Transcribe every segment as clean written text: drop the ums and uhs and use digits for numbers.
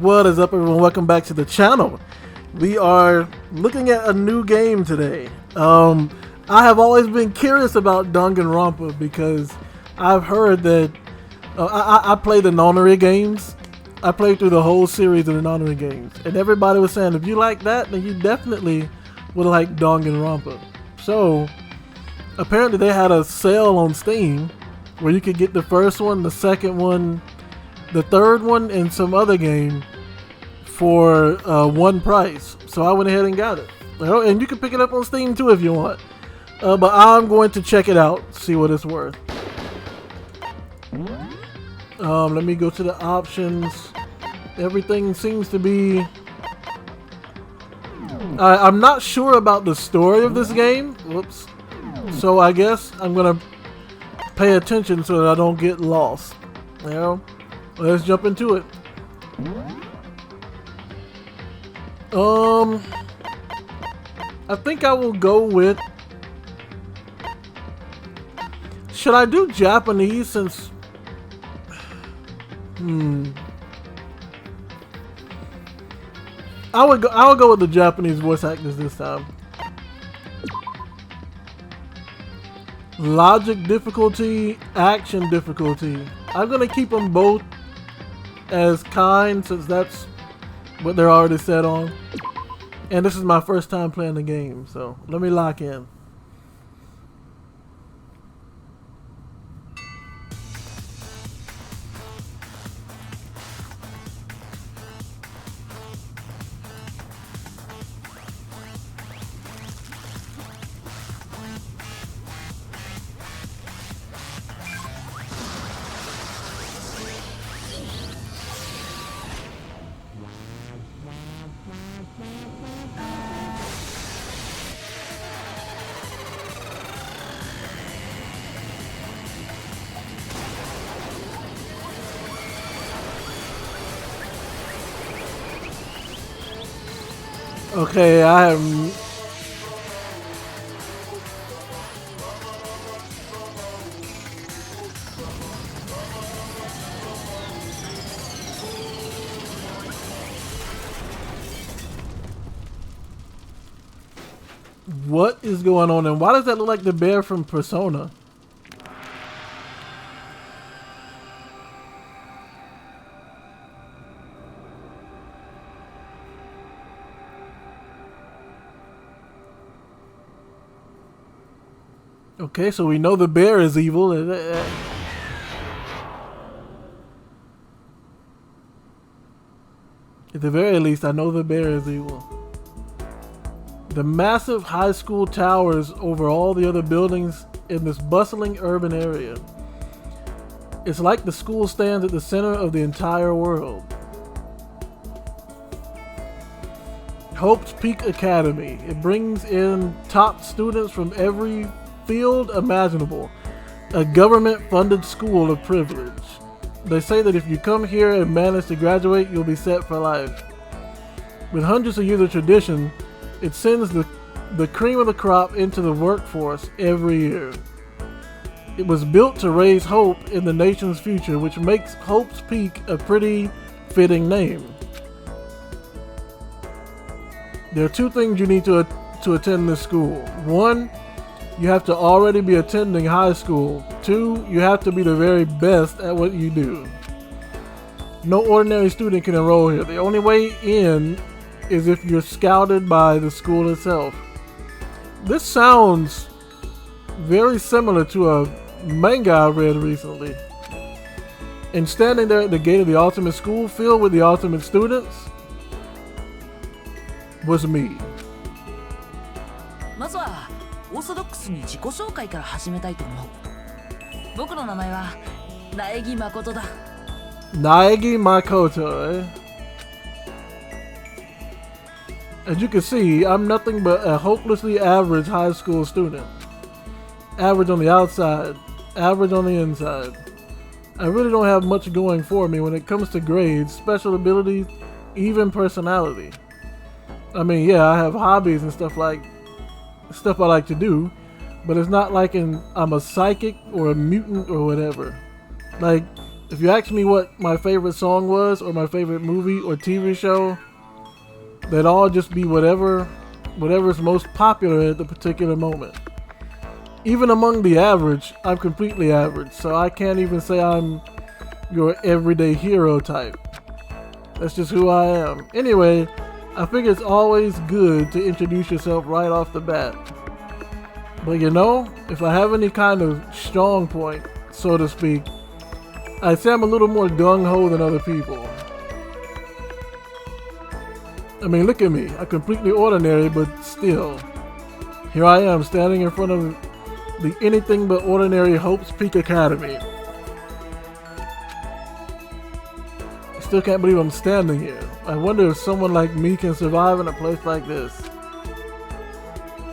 What is up, everyone? Welcome back to the channel. We are looking at a new game today. I have always been curious about Danganronpa because I've heard that I play the Nonary games. I played through the whole series of the Nonary games, and everybody was saying if you like that, then you definitely would like Danganronpa. So apparently they had a sale on Steam where you could get the first one, the second one, the third one, and some other game for one price. So I went ahead and got it. And you can pick it up on Steam too if you want. But I'm going to check it out, see what it's worth. Let me go to the options. Everything seems to be... I'm not sure about the story of this game. Whoops. So I guess I'm going to pay attention so that I don't get lost. You know? Let's jump into it. I think I will go with... Should I do Japanese since... I'll go with the Japanese voice actors this time. Logic difficulty, action difficulty. I'm gonna keep them both as kind since that's what they're already set on. And this is my first time playing the game, so let me lock in. Okay, I am... What is going on, and why does that look like the bear from Persona? Okay, so we know the bear is evil. At the very least, I know the bear is evil. The massive high school towers over all the other buildings in this bustling urban area. It's like the school stands at the center of the entire world. Hope's Peak Academy. It brings in top students from every field imaginable. A government-funded school of privilege. They say that if you come here and manage to graduate, you'll be set for life. With hundreds of years of tradition, it sends the cream of the crop into the workforce every year. It was built to raise hope in the nation's future, which makes Hope's Peak a pretty fitting name. There are two things you need to attend this school. One, you have to already be attending high school. Two, you have to be the very best at what you do. No ordinary student can enroll here. The only way in is if you're scouted by the school itself. This sounds very similar to a manga I read recently. And standing there at the gate of the ultimate school filled with the ultimate students was me. まずはオーソドックスに自己紹介から始めたいと思う。僕の名前は苗木誠だ。Naegi Makoto, eh? As you can see, I'm nothing but a hopelessly average high school student. Average on the outside, average on the inside. I really don't have much going for me when it comes to grades, special abilities, even personality. I mean, yeah, I have hobbies and stuff I like to do, but it's not like I'm a psychic or a mutant or whatever. Like, If you ask me what my favorite song was or my favorite movie or TV show, they'd all just be whatever's most popular at the particular moment. Even among the average, I'm completely average, so I can't even say I'm your everyday hero type. That's just who I am. Anyway, I figure it's always good to introduce yourself right off the bat. But you know, if I have any kind of strong point, so to speak, I'd say I'm a little more gung-ho than other people. I mean, look at me. I'm completely ordinary, but still. Here I am, standing in front of the anything but ordinary Hope's Peak Academy. I still can't believe I'm standing here. I wonder if someone like me can survive in a place like this.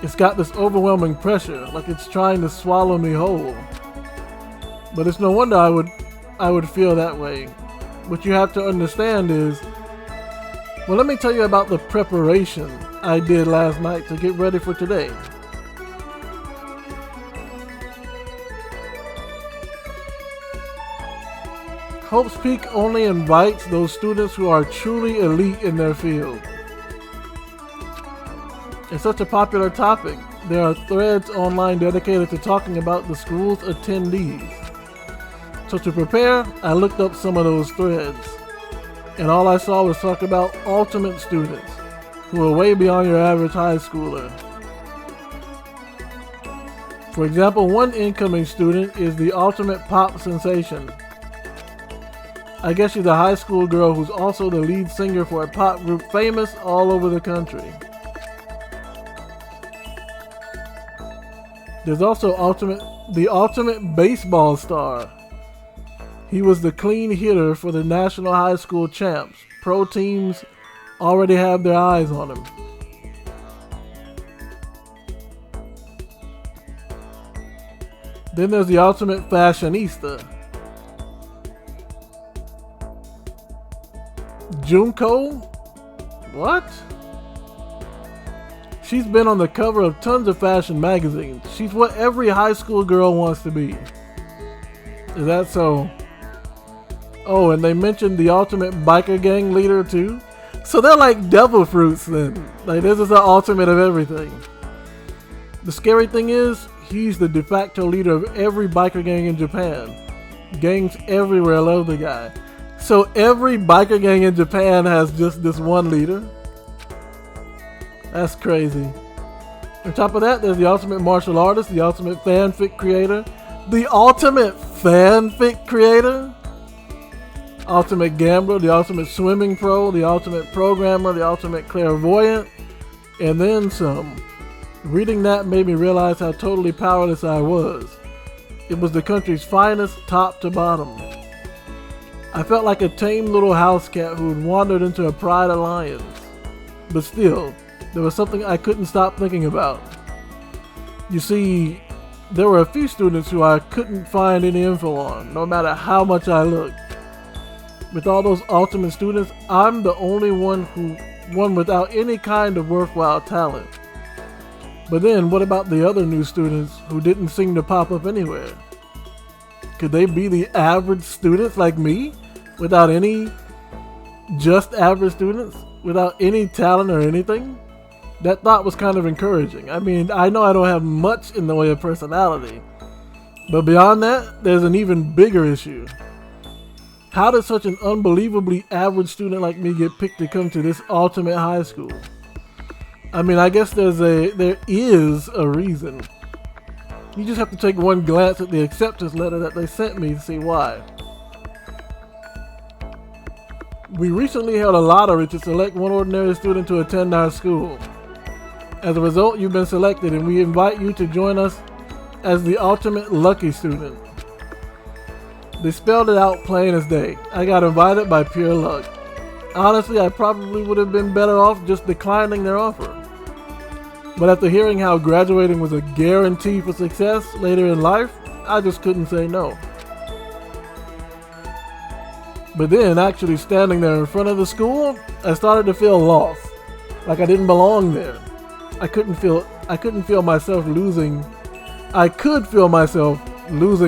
It's got this overwhelming pressure, like it's trying to swallow me whole. But it's no wonder I would feel that way. What you have to understand is, well, let me tell you about the preparation I did last night to get ready for today. Hope's Peak only invites those students who are truly elite in their field. It's such a popular topic. There are threads online dedicated to talking about the school's attendees. So to prepare, I looked up some of those threads, and all I saw was talk about ultimate students who are way beyond your average high schooler. For example, one incoming student is the ultimate pop sensation. I guess she's a high school girl who's also the lead singer for a pop group famous all over the country. There's also the ultimate baseball star. He was the clean hitter for the National High School Champs. Pro teams already have their eyes on him. Then there's the ultimate fashionista. Junko? What? She's been on the cover of tons of fashion magazines. She's what every high school girl wants to be. Is that so? Oh, and they mentioned the ultimate biker gang leader too? So they're like devil fruits then. Like, this is the ultimate of everything. The scary thing is, he's the de facto leader of every biker gang in Japan. Gangs everywhere love the guy. So every biker gang in Japan has just this one leader? That's crazy. On top of that, there's the ultimate martial artist, the ultimate fanfic creator, the ultimate fanfic creator, ultimate gambler, the ultimate swimming pro, the ultimate programmer, the ultimate clairvoyant, and then some. Reading that made me realize how totally powerless I was. It was the country's finest, top to bottom. I felt like a tame little house cat who had wandered into a pride of lions. But still, there was something I couldn't stop thinking about. You see, there were a few students who I couldn't find any info on, no matter how much I looked. With all those ultimate students, I'm the only one without any kind of worthwhile talent. But then, what about the other new students who didn't seem to pop up anywhere? Could they be the average students like me? Without any just average students? Without any talent or anything? That thought was kind of encouraging. I mean, I know I don't have much in the way of personality. But beyond that, there's an even bigger issue. How did such an unbelievably average student like me get picked to come to this ultimate high school? I mean, I guess there is a reason. You just have to take one glance at the acceptance letter that they sent me to see why. We recently held a lottery to select one ordinary student to attend our school. As a result, you've been selected, and we invite you to join us as the ultimate lucky student. They spelled it out plain as day. I got invited by pure luck. Honestly, I probably would have been better off just declining their offer. But after hearing how graduating was a guarantee for success later in life, I just couldn't say no. But then, actually standing there in front of the school, I started to feel lost. Like I didn't belong there. I couldn't feel myself losing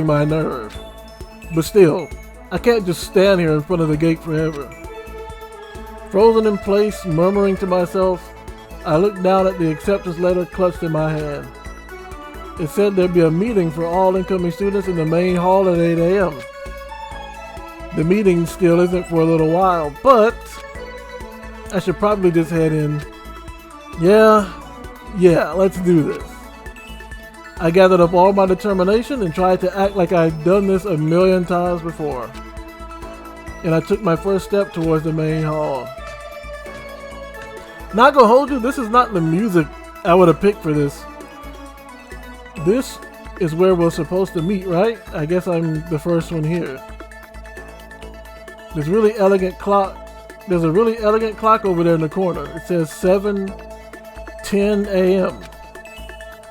my nerve. But still, I can't just stand here in front of the gate forever. Frozen in place, murmuring to myself, I looked down at the acceptance letter clutched in my hand. It said there'd be a meeting for all incoming students in the main hall at 8 a.m. The meeting still isn't for a little while, but I should probably just head in. Yeah, let's do this. I gathered up all my determination and tried to act like I'd done this a million times before. And I took my first step towards the main hall. Not gonna hold you, this is not the music I would have picked for this. This is where we're supposed to meet, right? I guess I'm the first one here. There's a really elegant clock over there in the corner. It says 7:10 a.m.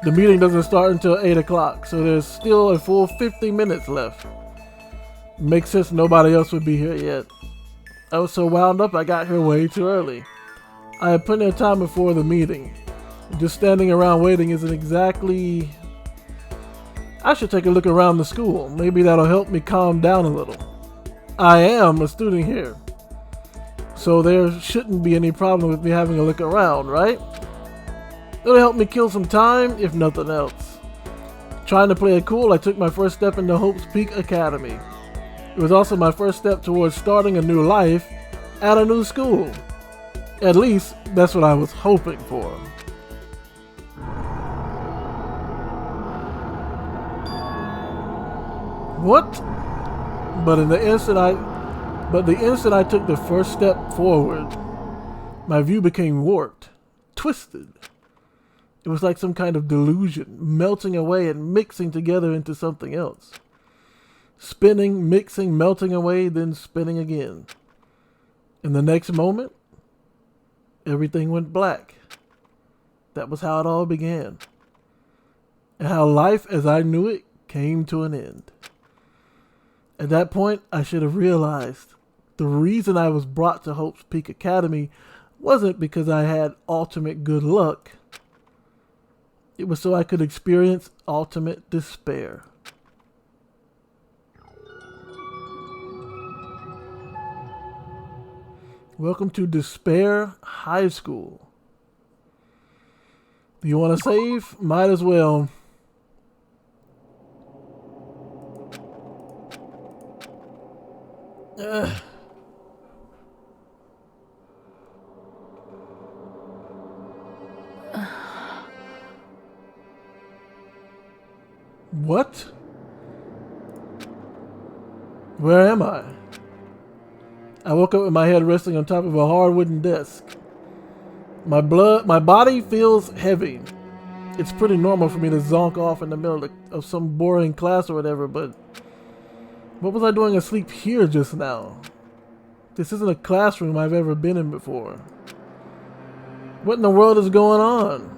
The meeting doesn't start until 8 o'clock, so there's still a full 50 minutes left. Makes sense nobody else would be here yet. I was so wound up I got here way too early. I had plenty of time before the meeting. Just standing around waiting isn't exactly... I should take a look around the school. Maybe that'll help me calm down a little. I am a student here, so there shouldn't be any problem with me having a look around, right? It'll help me kill some time, if nothing else. Trying to play it cool, I took my first step into Hope's Peak Academy. It was also my first step towards starting a new life at a new school. At least, that's what I was hoping for. What? But the instant I took the first step forward, my view became warped, twisted. It was like some kind of delusion, melting away and mixing together into something else. Spinning, mixing, melting away, then spinning again. In the next moment, everything went black. That was how it all began. And how life as I knew it came to an end. At that point, I should have realized the reason I was brought to Hope's Peak Academy wasn't because I had ultimate good luck. It was so I could experience ultimate despair. Welcome to Despair High School. Do you want to save? Might as well. What? Where am I? I woke up with my head resting on top of a hard wooden desk. My body feels heavy. It's pretty normal for me to zonk off in the middle of some boring class or whatever, but what was I doing asleep here just now? This isn't a classroom I've ever been in before. What in the world is going on?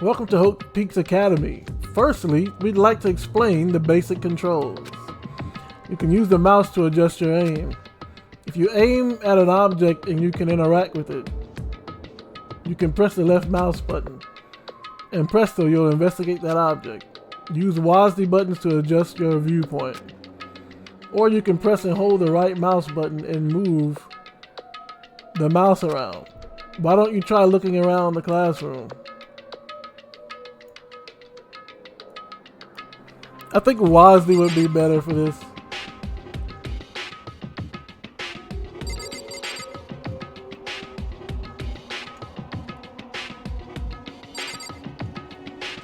Welcome to Hope Peaks Academy. Firstly, we'd like to explain the basic controls. You can use the mouse to adjust your aim. If you aim at an object and you can interact with it, you can press the left mouse button. And presto, you'll investigate that object. Use WASD buttons to adjust your viewpoint. Or you can press and hold the right mouse button and move the mouse around. Why don't you try looking around the classroom? I think WASD would be better for this.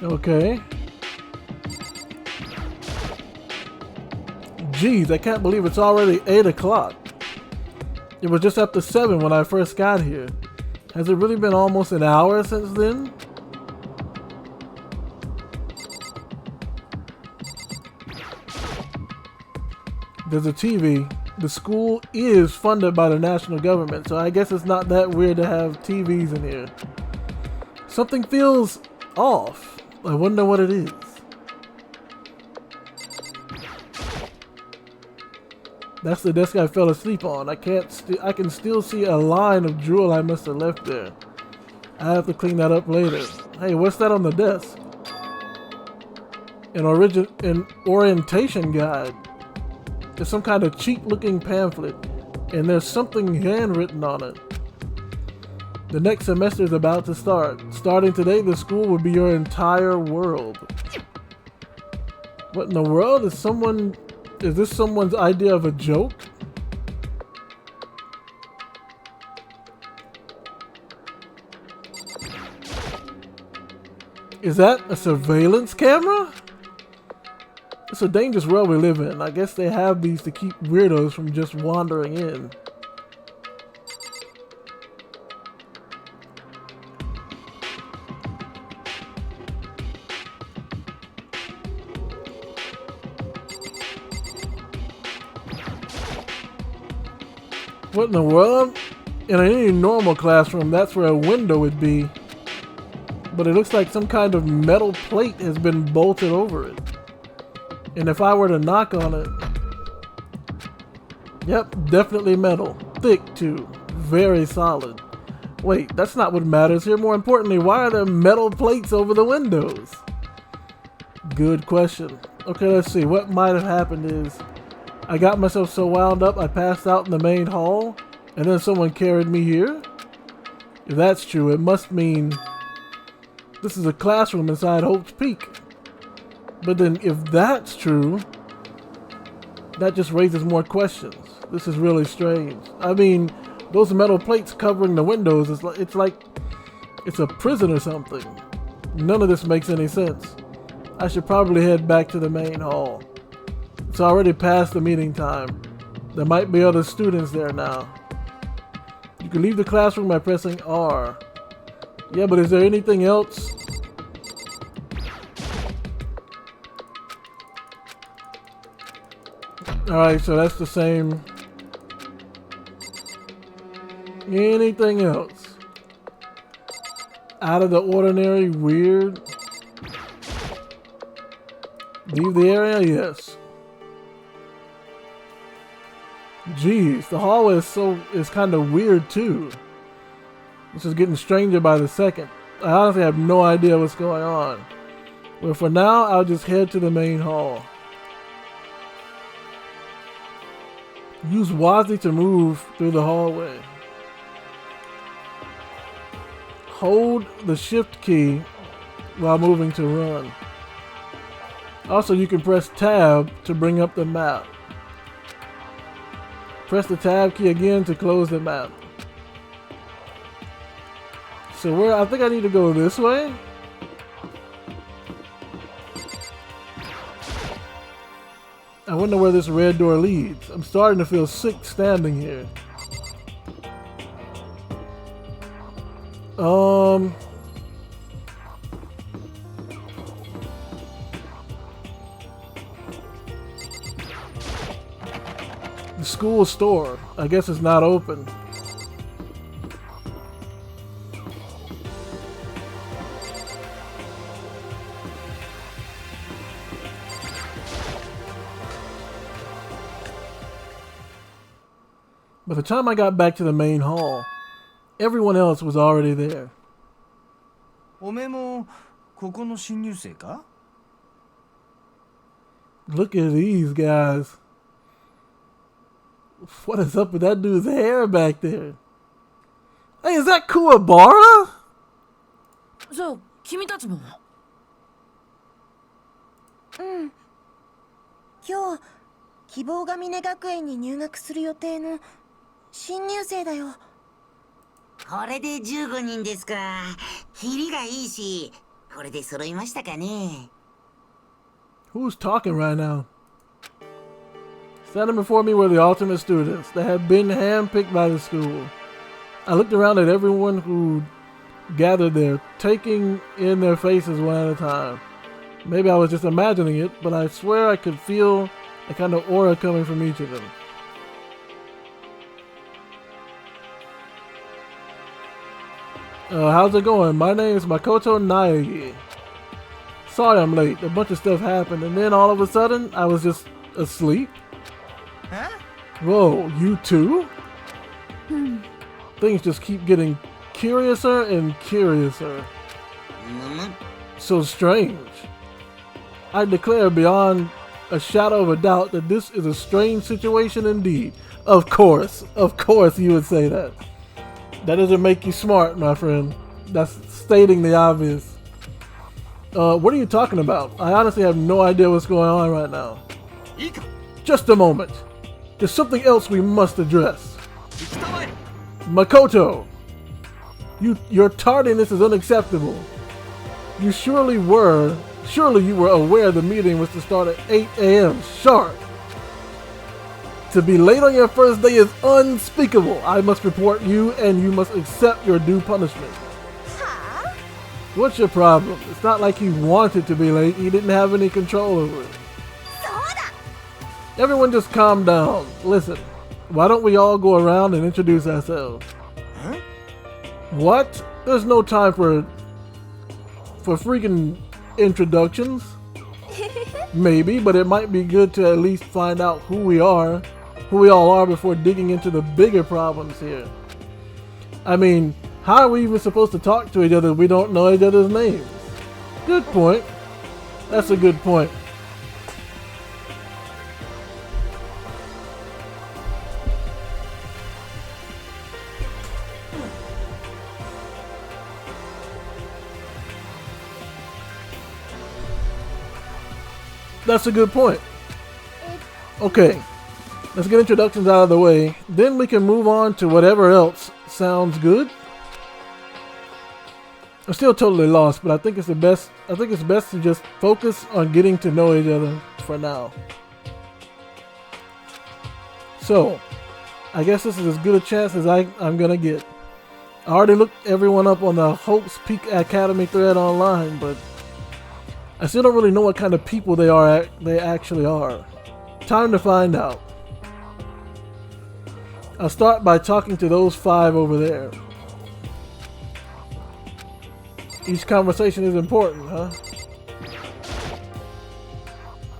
Okay. Geez, I can't believe it's already 8 o'clock. It was just after 7 when I first got here. Has it really been almost an hour since then? There's a TV. The school is funded by the national government, so I guess it's not that weird to have TVs in here. Something feels off. I wonder what it is. That's the desk I fell asleep on. I can still see a line of drool I must have left there. I have to clean that up later. Hey, what's that on the desk? An orientation guide. It's some kind of cheap-looking pamphlet, and there's something handwritten on it. The next semester is about to start. Starting today, the school will be your entire world. What in the world? Is this someone's idea of a joke? Is that a surveillance camera? It's a dangerous world we live in. I guess they have these to keep weirdos from just wandering in. What in the world? In any normal classroom, that's where a window would be. But it looks like some kind of metal plate has been bolted over it. And if I were to knock on it... Yep, definitely metal. Thick too. Very solid. Wait, that's not what matters here. More importantly, why are there metal plates over the windows? Good question. Okay, let's see. What might have happened is I got myself so wound up I passed out in the main hall and then someone carried me here? If that's true, it must mean this is a classroom inside Hope's Peak. But then if that's true, that just raises more questions. This is really strange. I mean, those metal plates covering the windows, it's like it's a prison or something. None of this makes any sense. I should probably head back to the main hall. It's already past the meeting time. There might be other students there now. You can leave the classroom by pressing R. Yeah, but is there anything else? Alright, so that's the same. Anything else? Out of the ordinary, weird? Leave the area? Yes. Jeez, the hallway is kind of weird too. This is getting stranger by the second. I honestly have no idea what's going on. But for now, I'll just head to the main hall. Use wisely to move through the hallway. Hold the shift key while moving to run. Also, you can press tab to bring up the map. Press the tab key again to close the map. So I think I need to go this way. I wonder where this red door leads. I'm starting to feel sick standing here. The school store. I guess it's not open. By the time I got back to the main hall, everyone else was already there. おめえもここの新入生か? Look at these guys. What is up with that dude's hair back there? Hey, is that Kuwabara? じゃあ君たちも。うん。今日希望が峰学園に入学する予定の新入生だよ。これで15人ですか。キリがいいし、これで揃いましたかね。Who's talking right now? Standing before me were the ultimate students that had been handpicked by the school. I looked around at everyone who gathered there, taking in their faces one at a time. Maybe I was just imagining it, but I swear I could feel a kind of aura coming from each of them. How's it going? My name is Makoto Naegi. Sorry I'm late. A bunch of stuff happened, and then all of a sudden, I was just asleep. Huh? Whoa, you too? Things just keep getting curiouser and curiouser. So strange. I declare beyond a shadow of a doubt that this is a strange situation indeed. Of course you would say that. That doesn't make you smart, my friend. That's stating the obvious. What are you talking about? I honestly have no idea what's going on right now. Just a moment. There's something else we must address. Makoto, your tardiness is unacceptable. Surely you were aware the meeting was to start at 8 a.m. sharp. To be late on your first day is unspeakable. I must report you, and you must accept your due punishment. Huh? What's your problem? It's not like he wanted to be late. He didn't have any control over it. Soda! Everyone just calm down. Listen, why don't we all go around and introduce ourselves? Huh? What? There's no time for freaking introductions. Maybe, but it might be good to at least find out who we all are before digging into the bigger problems here. I mean, how are we even supposed to talk to each other if we don't know each other's names? Good point. That's a good point. That's a good point. Okay, let's get introductions out of the way. Then we can move on to whatever else sounds good. I'm still totally lost, but I think it's best to just focus on getting to know each other for now. So, I guess this is as good a chance as I'm gonna get. I already looked everyone up on the Hope's Peak Academy thread online, but I still don't really know what kind of people they actually are. Time to find out. I'll start by talking to those 5 over there. Each conversation is important, huh?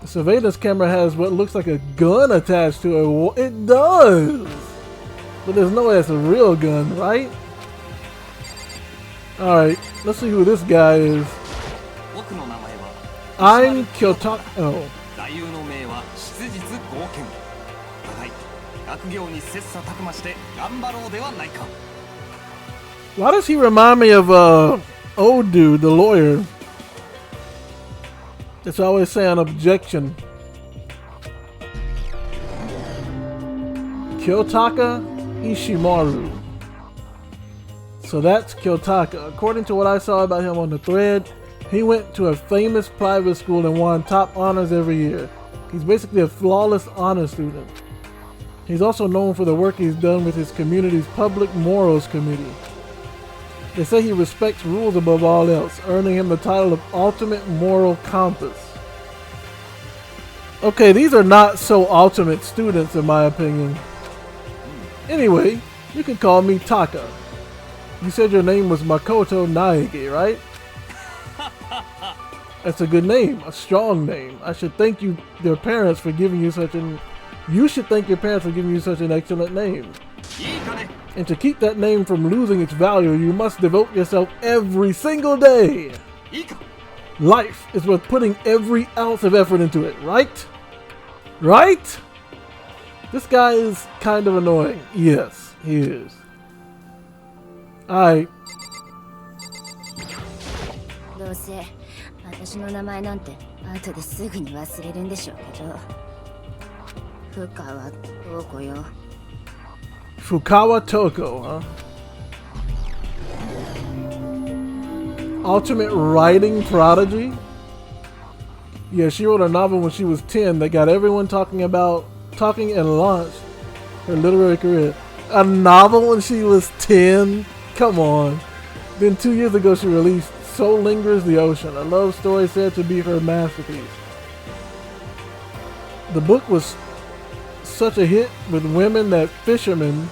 The surveillance camera has what looks like a gun attached to it. It does! But there's no way it's a real gun, right? Alright, let's see who this guy is. I'm Kyotaka. Oh. Why does he remind me of old dude, the lawyer? That's always saying objection. Kyotaka Ishimaru. So that's Kyotaka. According to what I saw about him on the thread, he went to a famous private school and won top honors every year. He's basically a flawless honor student. He's also known for the work he's done with his community's Public Morals Committee. They say he respects rules above all else, earning him the title of Ultimate Moral Compass. Okay, these are not so ultimate students in my opinion. Anyway, you can call me Taka. You said your name was Makoto Naegi, right? That's a good name, a strong name. I should thank your parents for giving you such an... You should thank your parents for giving you such an excellent name. And to keep that name from losing its value, you must devote yourself every single day. Life is worth putting every ounce of effort into it, right? Right? This guy is kind of annoying. Yes, he is. Alright. どうせ私の名前なんて後ですぐに忘れるんでしょうけど深川東子よ Fukawa Toko, huh? Ultimate writing prodigy? Yeah, she wrote a novel when she was 10 that got everyone talking and launched her literary career. A novel when she was 10? Come on. Then 2 years ago she released So Lingers the Ocean, a love story said to be her masterpiece. The book was such a hit with women that fishermen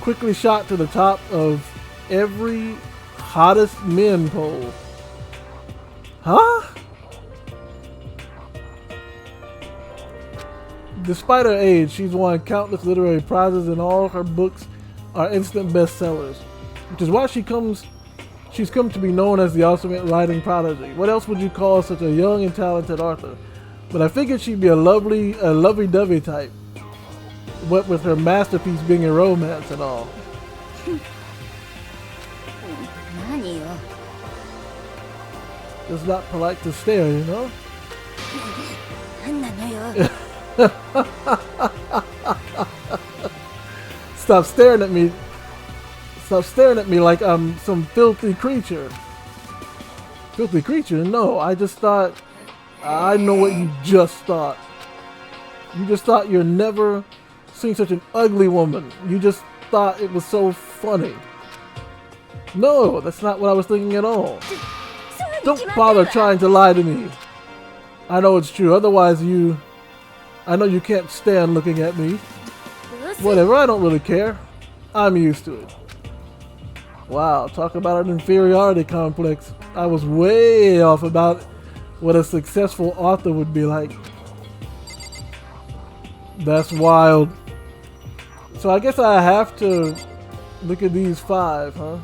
quickly shot to the top of every hottest men poll. Huh? Despite her age, she's won countless literary prizes and all her books are instant bestsellers, which is why she She's come to be known as the ultimate writing prodigy. What else would you call such a young and talented author? But I figured she'd be a lovey-dovey type. What with her masterpiece being a romance and all. 何よ It's not polite to stare, you know? 何なのよ Stop staring at me. Stop staring at me like I'm some filthy creature. Filthy creature? No, I just thought... I know what you just thought. You just thought you're never seen such an ugly woman. You just thought it was so funny. No, that's not what I was thinking at all. Don't bother trying to lie to me. I know it's true. Otherwise I know you can't stand looking at me. Whatever, I don't really care. I'm used to it. Wow, talk about an inferiority complex. I was way off about what a successful author would be like. That's wild. So I guess I have to look at these 5, huh?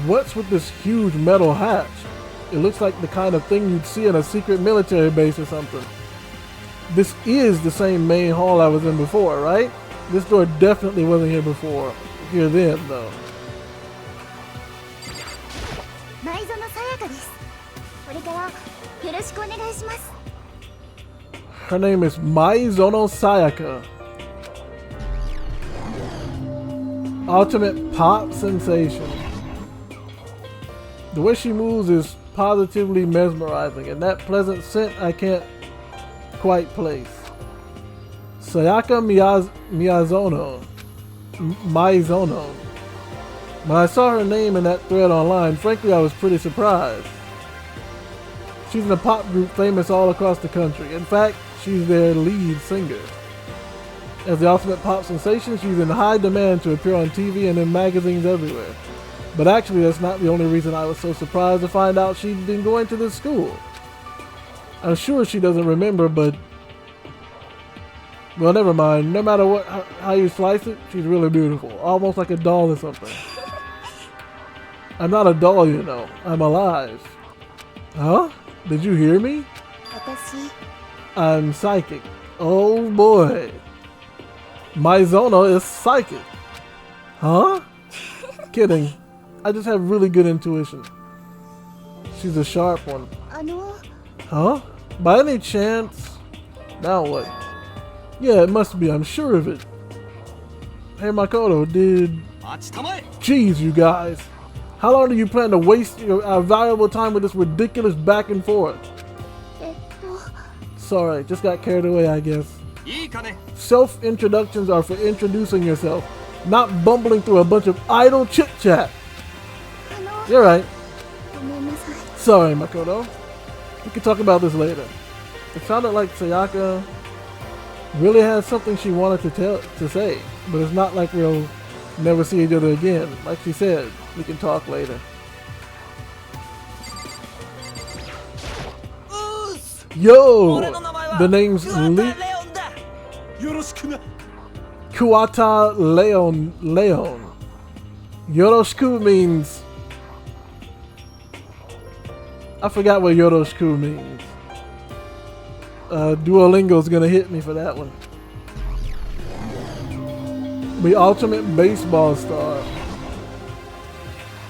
What's with this huge metal hatch? It looks like the kind of thing you'd see in a secret military base or something. This is the same main hall I was in before, right? This door definitely wasn't here before. Here then, though. 前園さやかです。これからよろしくお願いします。 Her name is Maizono Sayaka. Ultimate pop sensation. The way she moves is positively mesmerizing, and that pleasant scent I can't quite place. Sayaka Maizono. When I saw her name in that thread online, frankly I was pretty surprised. She's in a pop group famous all across the country. In fact, she's their lead singer. As the ultimate pop sensation, she's in high demand to appear on TV and in magazines everywhere. But actually, that's not the only reason I was so surprised to find out she'd been going to this school. I'm sure she doesn't remember, but... well, never mind. No matter what, how you slice it, she's really beautiful. Almost like a doll or something. I'm not a doll, you know. I'm alive. Huh? Did you hear me? 私 I'm psychic. Oh boy. Maizono is psychic. Huh? Kidding. I just have really good intuition. She's a sharp one. あの Huh? By any chance? Now what? Yeah, it must be. I'm sure of it. Hey Makoto, Jeez, you guys. How long do you plan to waste our valuable time with this ridiculous back and forth? えっと Sorry, just got carried away, I guess. Self-introductions are for introducing yourself, not bumbling through a bunch of idle chit-chat. あの You're right. ごめんなさい Sorry, Makoto. We can talk about this later. It sounded like Sayaka really has something she wanted to say, but it's not like we'll never see each other again. Like she said, we can talk later. Yo! The name's Kuwata Leon. Yoroshiku means... I forgot what Yoroshiku means. Duolingo's gonna hit me for that one. The ultimate baseball star.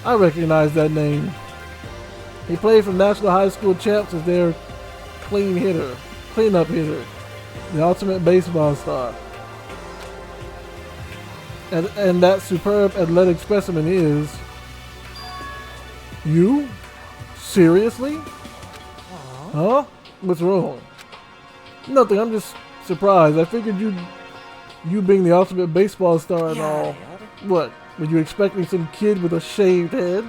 I recognize that name. He played for National High School champs as their cleanup hitter. The ultimate baseball star. And that superb athletic specimen is... you? Seriously? Huh? What's wrong? Nothing, I'm just surprised. I figured you being the ultimate baseball star and all. What? Were you expecting some kid with a shaved head?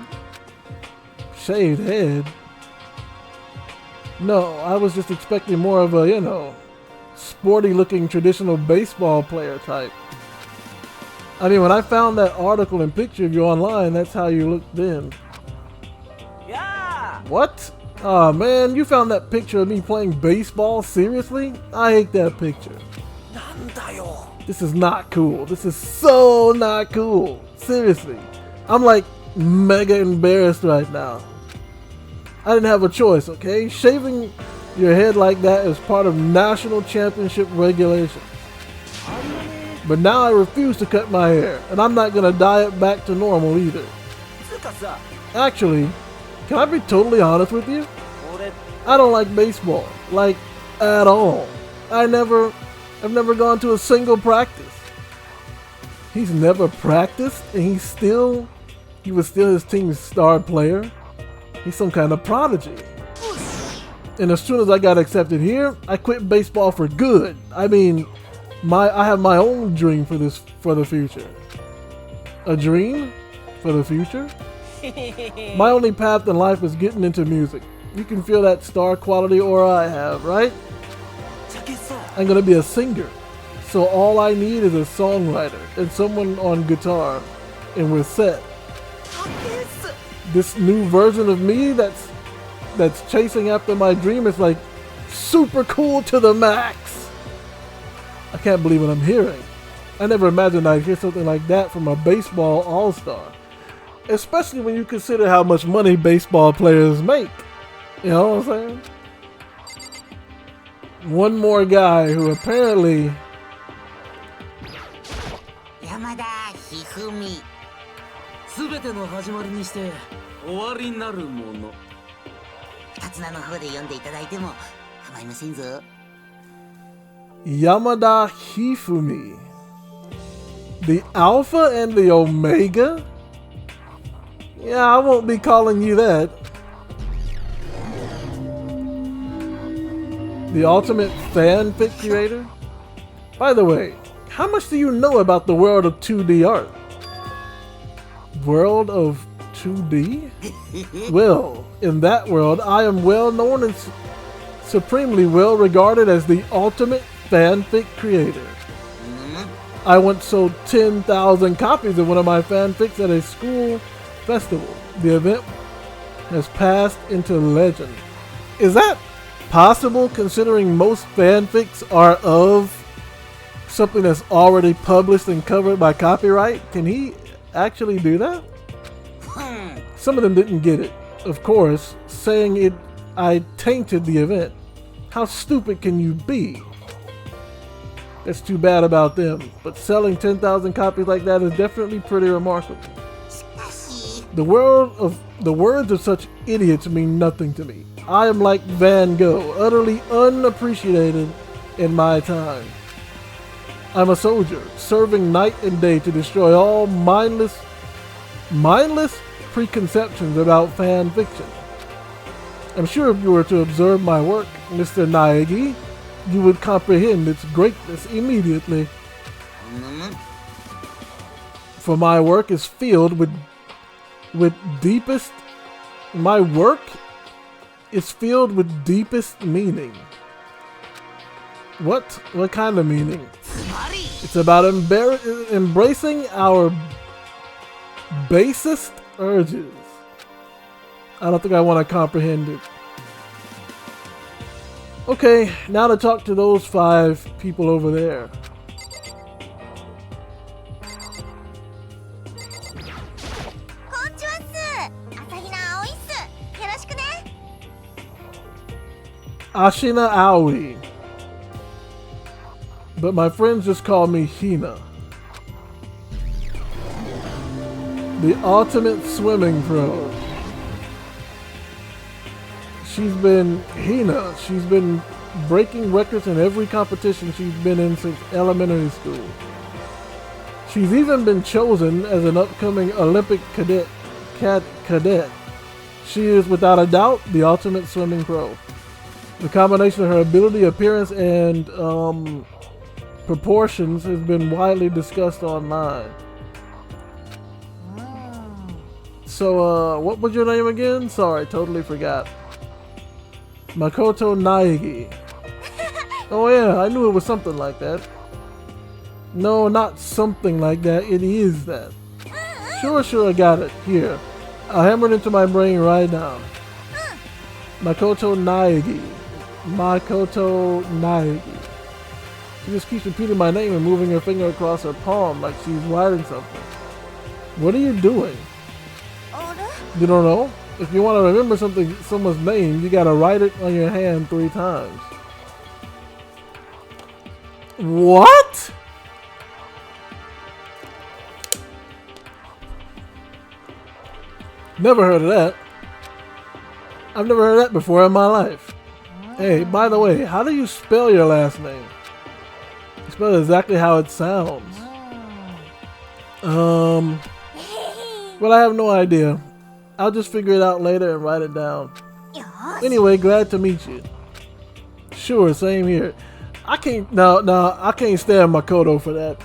Shaved head? No, I was just expecting more of a, you know, sporty looking traditional baseball player type. I mean, when I found that article and picture of you online, that's how you looked then. Yeah. What? Oh man, you found that picture of me playing baseball? Seriously? I hate that picture. This is not cool. This is so not cool. Seriously. I'm like mega embarrassed right now. I didn't have a choice, okay? Shaving your head like that is part of national championship regulations. But now I refuse to cut my hair, and I'm not gonna dye it back to normal either. Actually, can I be totally honest with you? I don't like baseball, like at all. I've never gone to a single practice. He's never practiced, and he was still his team's star player. He's some kind of prodigy. And as soon as I got accepted here, I quit baseball for good. I mean, I have my own dream for the future. A dream for the future? My only path in life is getting into music. You can feel that star quality aura I have, right? I'm gonna be a singer. So all I need is a songwriter and someone on guitar, and we're set. This new version of me that's chasing after my dream is like super cool to the max. I can't believe what I'm hearing. I never imagined I'd hear something like that from a baseball all-star. Especially when you consider how much money baseball players make. You know what I'm saying? One more guy who apparently... Yamada Hifumi. 全ての始まりにして終わりになるもの。二つ名の方で読んでいただいても構いませんぞ。Yamada Hifumi. The Alpha and the Omega? Yeah, I won't be calling you that. The ultimate fanfic creator? By the way, how much do you know about the world of 2D art? World of 2D? Well, in that world, I am well known and supremely well regarded as the ultimate fanfic creator. I once sold 10,000 copies of one of my fanfics at a school festival. The event has passed into legend. Is that possible considering most fanfics are of something that's already published and covered by copyright? Can he actually do that? Some of them didn't get it, of course, saying I tainted the event. How stupid can you be? That's too bad about them, but selling 10,000 copies like that is definitely pretty remarkable. The words of such idiots mean nothing to me. I am like Van Gogh, utterly unappreciated in my time. I'm a soldier, serving night and day to destroy all mindless preconceptions about fan fiction. I'm sure if you were to observe my work, Mr. Naegi, you would comprehend its greatness immediately. For my work is filled with deepest meaning. What kind of meaning? It's about embracing our basest urges. I don't think I want to comprehend it. Okay, now to talk to those 5 people over there. Ashina Aoi. But my friends just call me Hina. The ultimate swimming pro. She's been breaking records in every competition she's been in since elementary school. She's even been chosen as an upcoming Olympic cadet. She is without a doubt the ultimate swimming pro. The combination of her ability, appearance, and proportions has been widely discussed online. So, what was your name again? Sorry, totally forgot. Makoto Naegi. Oh yeah, I knew it was something like that. No, not something like that. It is that. Sure, I got it. Here. I'll hammer it into my brain right now. Makoto Naegi. She just keeps repeating my name and moving her finger across her palm like she's writing something. What are you doing? You don't know? If you want to remember someone's name, you gotta write it on your hand 3 times. What? Never heard of that. I've never heard that before in my life. Hey, by the way, how do you spell your last name? You spell it exactly how it sounds. Well, I have no idea. I'll just figure it out later and write it down. Anyway, glad to meet you. Sure, same here. I can't stand Makoto for that.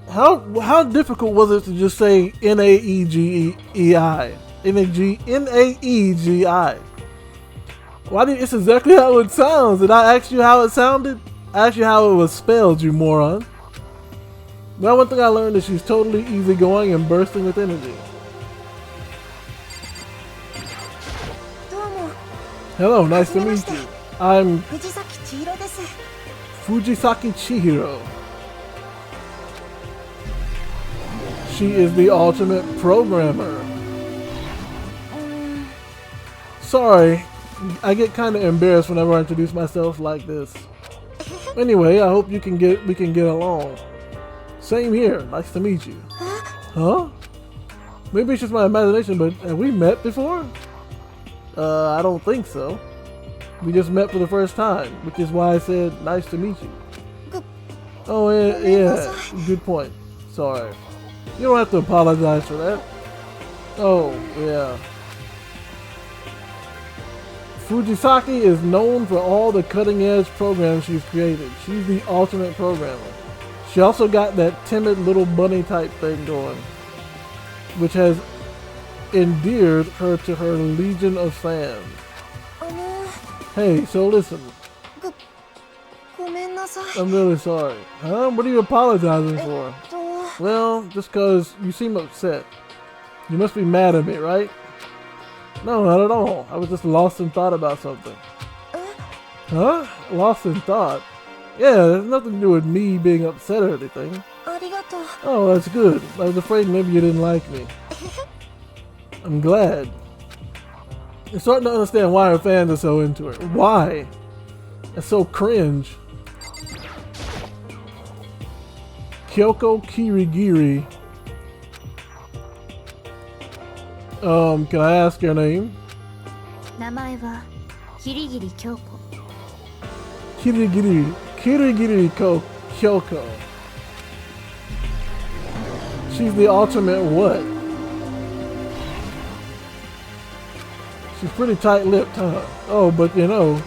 How difficult was it to just say Naegei? Naegei. It's exactly how it sounds. Did I ask you how it sounded? I asked you how it was spelled, you moron. Well, one thing I learned is she's totally easygoing and bursting with energy. Hello, nice to meet you. I'm Fujisaki Chihiro. She is the ultimate programmer. Sorry, I get kind of embarrassed whenever I introduce myself like this. Anyway, I hope we can get along. Same here. Nice to meet you. Huh? Maybe it's just my imagination, but have we met before? I don't think so. We just met for the first time, which is why I said nice to meet you. Oh yeah, good point. Sorry. You don't have to apologize for that. Oh yeah. Fujisaki is known for all the cutting-edge programs she's created. She's the ultimate programmer. She also got that timid little bunny type thing going, which has endeared her to her legion of fans. Hey, so listen. I'm really sorry. Huh? What are you apologizing for? Well, just cause you seem upset. You must be mad at me, right? No, not at all. I was just lost in thought about something. Huh? Lost in thought? Yeah, there's nothing to do with me being upset or anything. Oh, that's good. I was afraid maybe you didn't like me. I'm glad. I'm starting to understand why her fans are so into her. Why? It's so cringe. Kyoko Kirigiri. Can I ask your name? 名前は桐桐京子。 Kirigiri Kyoko. She's the ultimate what? She's pretty tight-lipped, huh? Oh, but you know,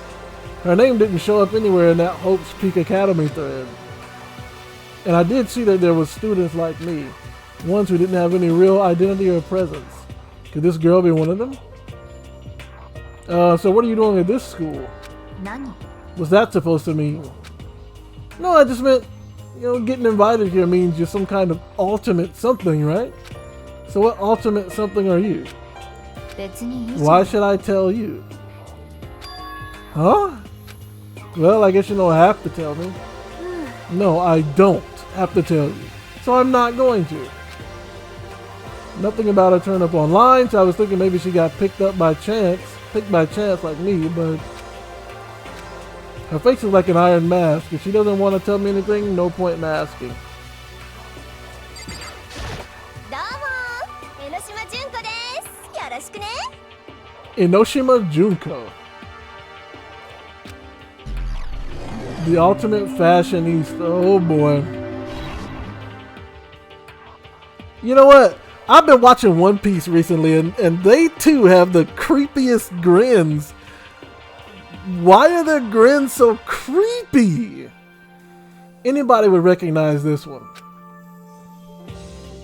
her name didn't show up anywhere in that Hope's Peak Academy thread. And I did see that there was students like me, ones who didn't have any real identity or presence. Could this girl be one of them? So what are you doing at this school? 何? What's that supposed to mean? No, I just meant, you know, getting invited here means you're some kind of ultimate something, right? So what ultimate something are you? 別にいいじゃん。 Why should I tell you? Huh? Well, I guess you don't have to tell me. No, I don't have to tell you. So I'm not going to. Nothing about her turned up online, so I was thinking maybe she got picked by chance like me, but her face is like an iron mask. If she doesn't want to tell me anything, no point in asking. どうも、江ノ島純子です。よろしくね。 Enoshima Junko. The ultimate fashionista. Oh boy. You know what? I've been watching One Piece recently, and they too have the creepiest grins. Why are their grins so creepy? Anybody would recognize this one.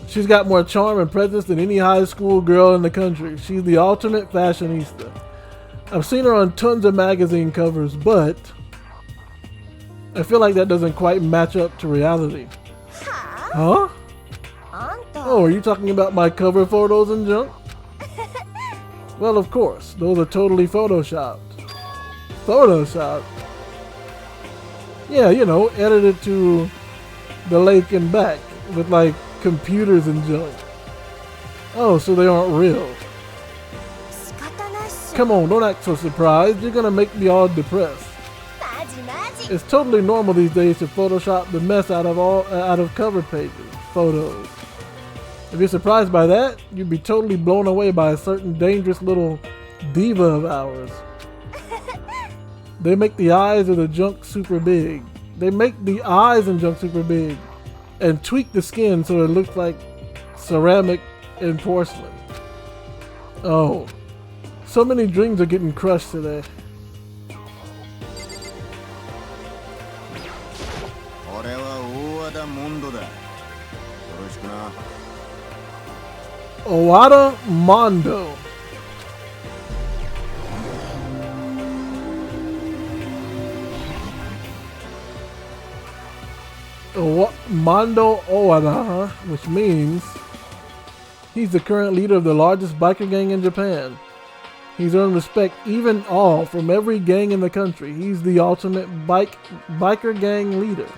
She's got more charm and presence than any high school girl in the country. She's the ultimate fashionista. I've seen her on tons of magazine covers, but I feel like that doesn't quite match up to reality. Huh? Oh, are you talking about my cover photos and junk? Well, of course. Those are totally photoshopped. Photoshopped? Yeah, you know, edited to the lake and back with like computers and junk. Oh, so they aren't real. 仕方ないっしょ。 Come on, don't act so surprised. You're gonna make me all depressed. マジマジ。 It's totally normal these days to Photoshop the mess out of cover pages, photos. If you're surprised by that, you'd be totally blown away by a certain dangerous little diva of ours. They make the eyes of the junk super big. They make the eyes and junk super big and tweak the skin so it looks like ceramic and porcelain. Oh, so many dreams are getting crushed today. 俺は大和田モンドだ。よろしくな。 Owada Mondo. Mondo Owada, huh? Which means he's the current leader of the largest biker gang in Japan. He's earned respect, even awe, from every gang in the country. He's the ultimate biker gang leader.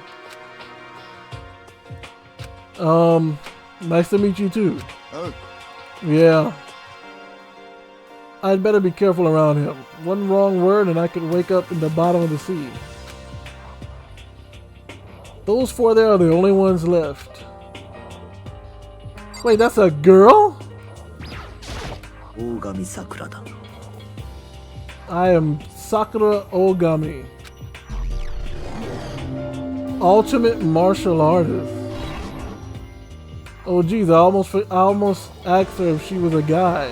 Nice to meet you too. Oh. Yeah. I'd better be careful around him. One wrong word and I could wake up in the bottom of the sea. Those four there are the only ones left. Wait, that's a girl? 大神桜だ。 I am Sakura Ogami. Ultimate martial artist. Oh geez, I almost asked her if she was a guy.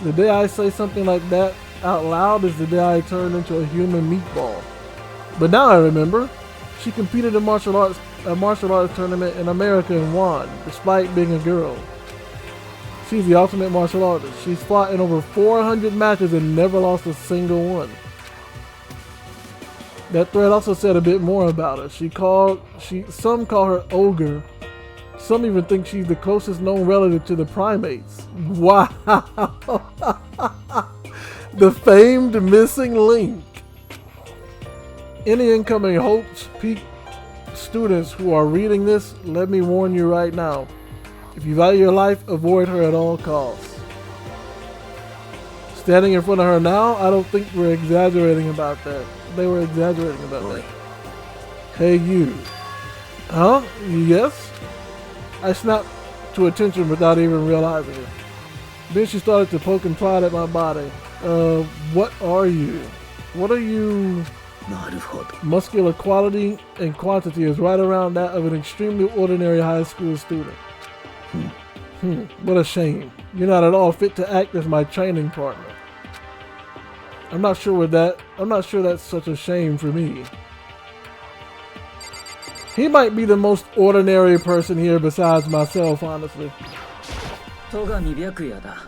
The day I say something like that out loud is the day I turn into a human meatball. But now I remember, she competed in a martial arts tournament in America and won, despite being a girl. She's the ultimate martial artist. She's fought in over 400 matches and never lost a single one. That thread also said a bit more about her. Some call her ogre. Some even think she's the closest known relative to the primates. Wow! The famed missing link. Any incoming Hopes Peak students who are reading this, let me warn you right now. If you value your life, avoid her at all costs. Standing in front of her now, I don't think we're exaggerating about that. They were exaggerating about that. Hey you. Huh? Yes? I snapped to attention without even realizing it. Then she started to poke and prod at my body. What are you? What are you? なるほど。 Muscular quality and quantity is right around that of an extremely ordinary high school student. What a shame. You're not at all fit to act as my training partner. I'm not sure that's such a shame for me. He might be the most ordinary person here besides myself, honestly. 戸上白夜だ。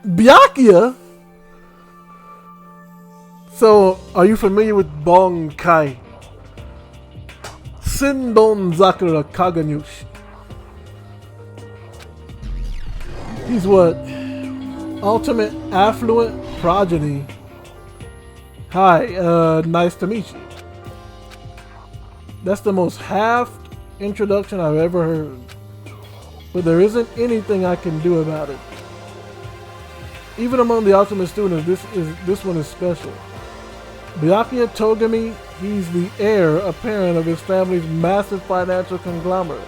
Byakuya? So, are you familiar with Bonkai? Sindon Zakura Kaganyushi. He's what? Ultimate affluent progeny. Hi, nice to meet you. That's the most half introduction I've ever heard. But there isn't anything I can do about it. Even among the ultimate students, this one is special. Byakuya Togami, he's the heir apparent of his family's massive financial conglomerate.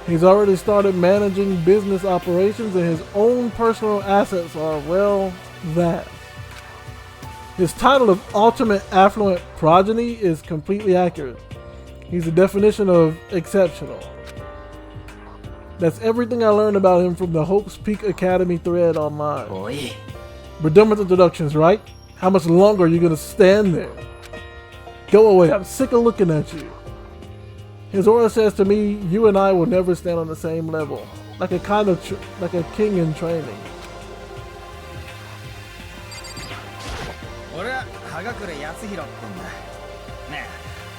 He's already started managing business operations and his own personal assets are, well, vast. His title of Ultimate Affluent Progeny is completely accurate. He's the definition of exceptional. That's everything I learned about him from the Hopes Peak Academy thread online. Boy. We're done with introductions, right? How much longer are you gonna stand there? Go away, I'm sick of looking at you. His aura says to me, you and I will never stand on the same level. Like a king in training. 俺は葉隠康弘ってんだ。ねえ、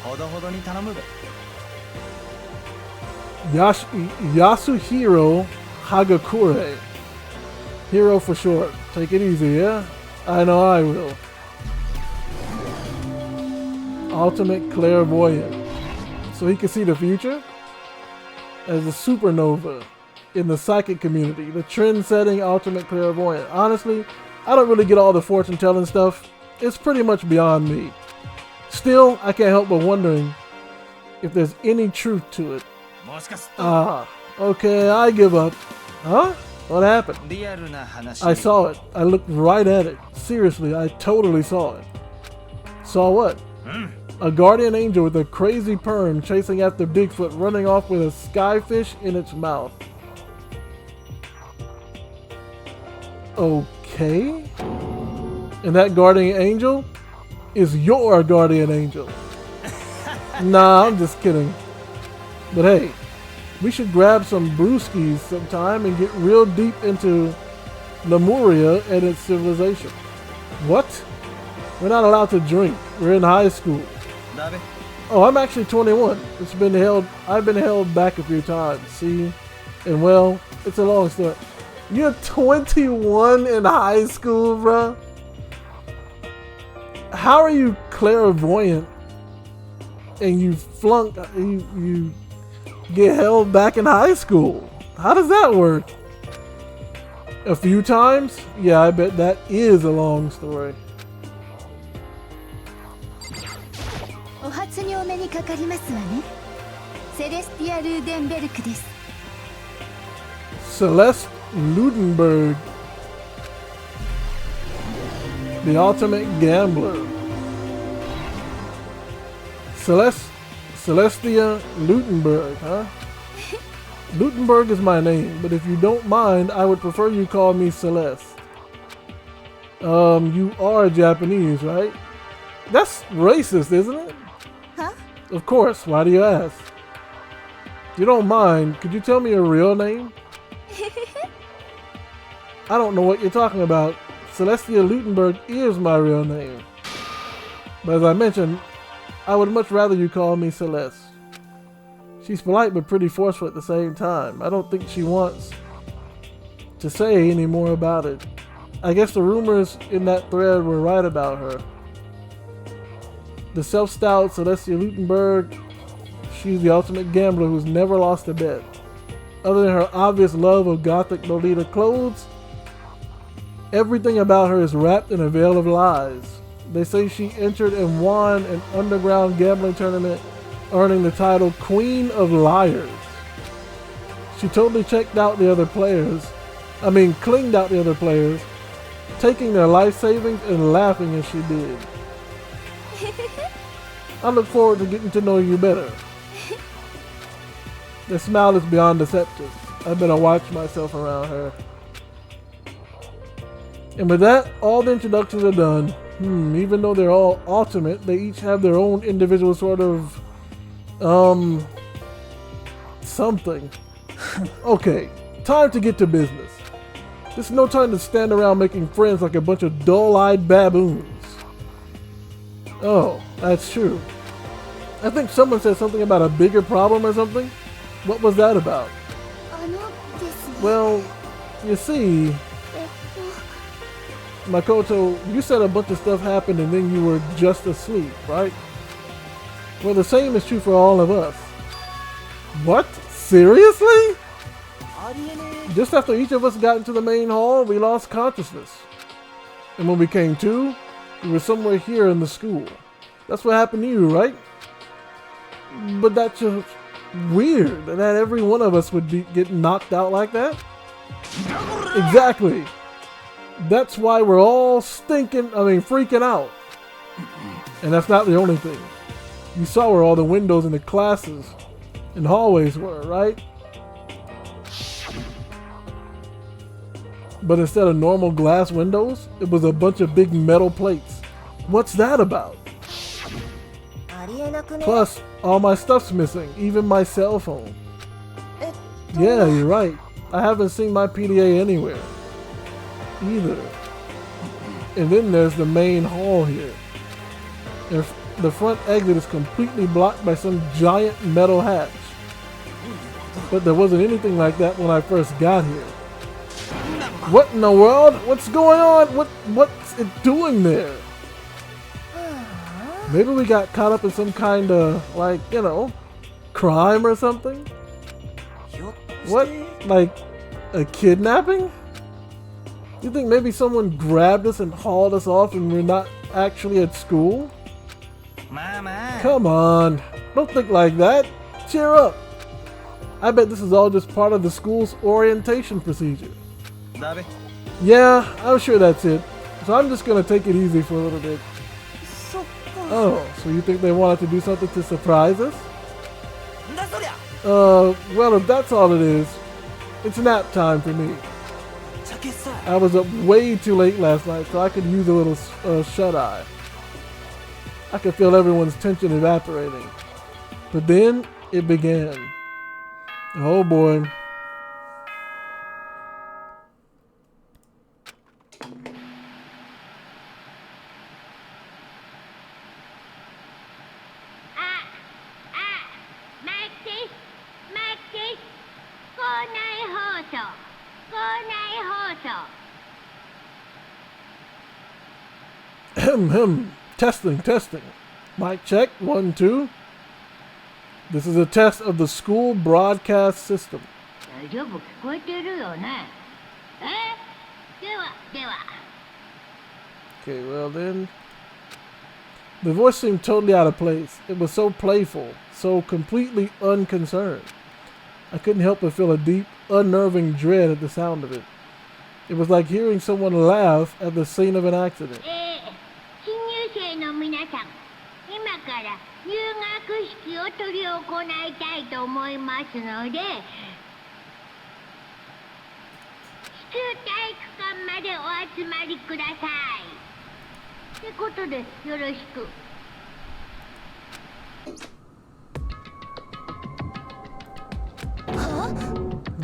ほどほどに頼むべ。Yasuhiro Hagakure. Hero for short. Take it easy, yeah? I know I will. ultimate clairvoyant. So he can see the future? As a supernova in the psychic community. The trend-setting ultimate clairvoyant. Honestly, I don't really get all the fortune-telling stuff. It's pretty much beyond me. Still, I can't help but wondering if there's any truth to it. Ah, okay, I give up. Huh? What happened? I saw it. I looked right at it. Seriously, I totally saw it. Saw what? A guardian angel with a crazy perm chasing after Bigfoot, running off with a skyfish in its mouth. Okay. And that guardian angel is your guardian angel. Nah, I'm just kidding. But hey, we should grab some brewskis sometime and get real deep into Lemuria and its civilization. What? We're not allowed to drink. We're in high school. Oh, I'm actually 21. I've been held back a few times, see? And well, it's a long story. You're 21 in high school, bruh? How are you clairvoyant and you flunk, you get held back in high school? How does that work? A few times? Yeah, I bet that is a long story. お初にお目にかかりますわね。セレスティア・ルーデンベルクです。 Celeste Ludenberg, the ultimate gambler. Celestia Lutenberg, huh? Lutenberg is my name, but if you don't mind, I would prefer you call me Celeste. You are Japanese, right? That's racist, isn't it? Huh? Of course, why do you ask? If you don't mind, could you tell me your real name? I don't know what you're talking about. Celestia Lutenberg is my real name. But as I mentioned, I would much rather you call me Celeste. She's polite but pretty forceful at the same time. I don't think she wants to say any more about it. I guess the rumors in that thread were right about her. The self-styled Celestia Lutenberg, she's the ultimate gambler who's never lost a bet. Other than her obvious love of gothic Lolita clothes, everything about her is wrapped in a veil of lies. They say she entered and won an underground gambling tournament, earning the title Queen of Liars. She totally clinged out the other players, taking their life savings and laughing as she did. I look forward to getting to know you better. The smile is beyond deceptive. I better watch myself around her. And with that, all the introductions are done. Even though they're all ultimate, they each have their own individual sort of, something. Okay, time to get to business. This is no time to stand around making friends like a bunch of dull-eyed baboons. Oh, that's true. I think someone said something about a bigger problem or something. What was that about? Well, you see, Makoto, you said a bunch of stuff happened and then you were just asleep, right? Well, the same is true for all of us. What? Seriously? Just after each of us got into the main hall, we lost consciousness. And when we came to, we were somewhere here in the school. That's what happened to you, right? But that's just weird that every one of us would get knocked out like that. Exactly. That's why we're all freaking out. And that's not the only thing. You saw where all the windows in the classes and hallways were, right? But instead of normal glass windows, it was a bunch of big metal plates. What's that about? Plus, all my stuff's missing, even my cell phone. Yeah, you're right. I haven't seen my PDA anywhere. Either. And then there's the main hall here. And the front exit is completely blocked by some giant metal hatch. But there wasn't anything like that when I first got here. What in the world? What's going on? What's it doing there? Maybe we got caught up in some kind of, like, you know, crime or something? What? Like, a kidnapping? You think maybe someone grabbed us and hauled us off and we're not actually at school? Come on. Don't think like that. Cheer up. I bet this is all just part of the school's orientation procedure. Yeah, I'm sure that's it. So I'm just gonna take it easy for a little bit. Oh, so you think they wanted to do something to surprise us? Well, if that's all it is, it's nap time for me. I was up way too late last night, so I could use a little shut-eye. I could feel everyone's tension evaporating. But then, it began. Oh boy. Testing, testing. Mic check, 1, 2. This is a test of the school broadcast system. Okay, well then. The voice seemed totally out of place. It was so playful, so completely unconcerned. I couldn't help but feel a deep, unnerving dread at the sound of it. It was like hearing someone laugh at the scene of an accident.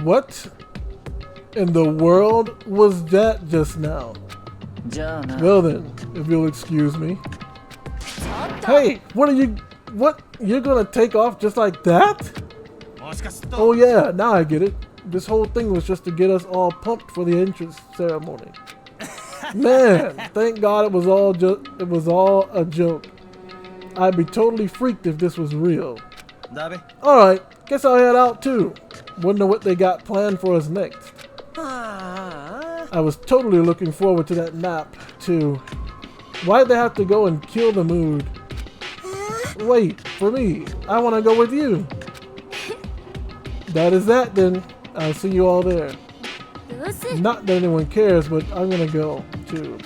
What in the world was that just now? Well then, if you'll excuse me. Hey, what? You're gonna take off just like that? Oh yeah, now I get it. This whole thing was just to get us all pumped for the entrance ceremony. Man, thank God it was all a joke. I'd be totally freaked if this was real. Alright, guess I'll head out too. Wonder what they got planned for us next. I was totally looking forward to that nap too. Why'd they have to go and kill the mood? Wait, for me, I want to go with you. That is that then. I'll see you all there. Not that anyone cares, but I'm gonna go too.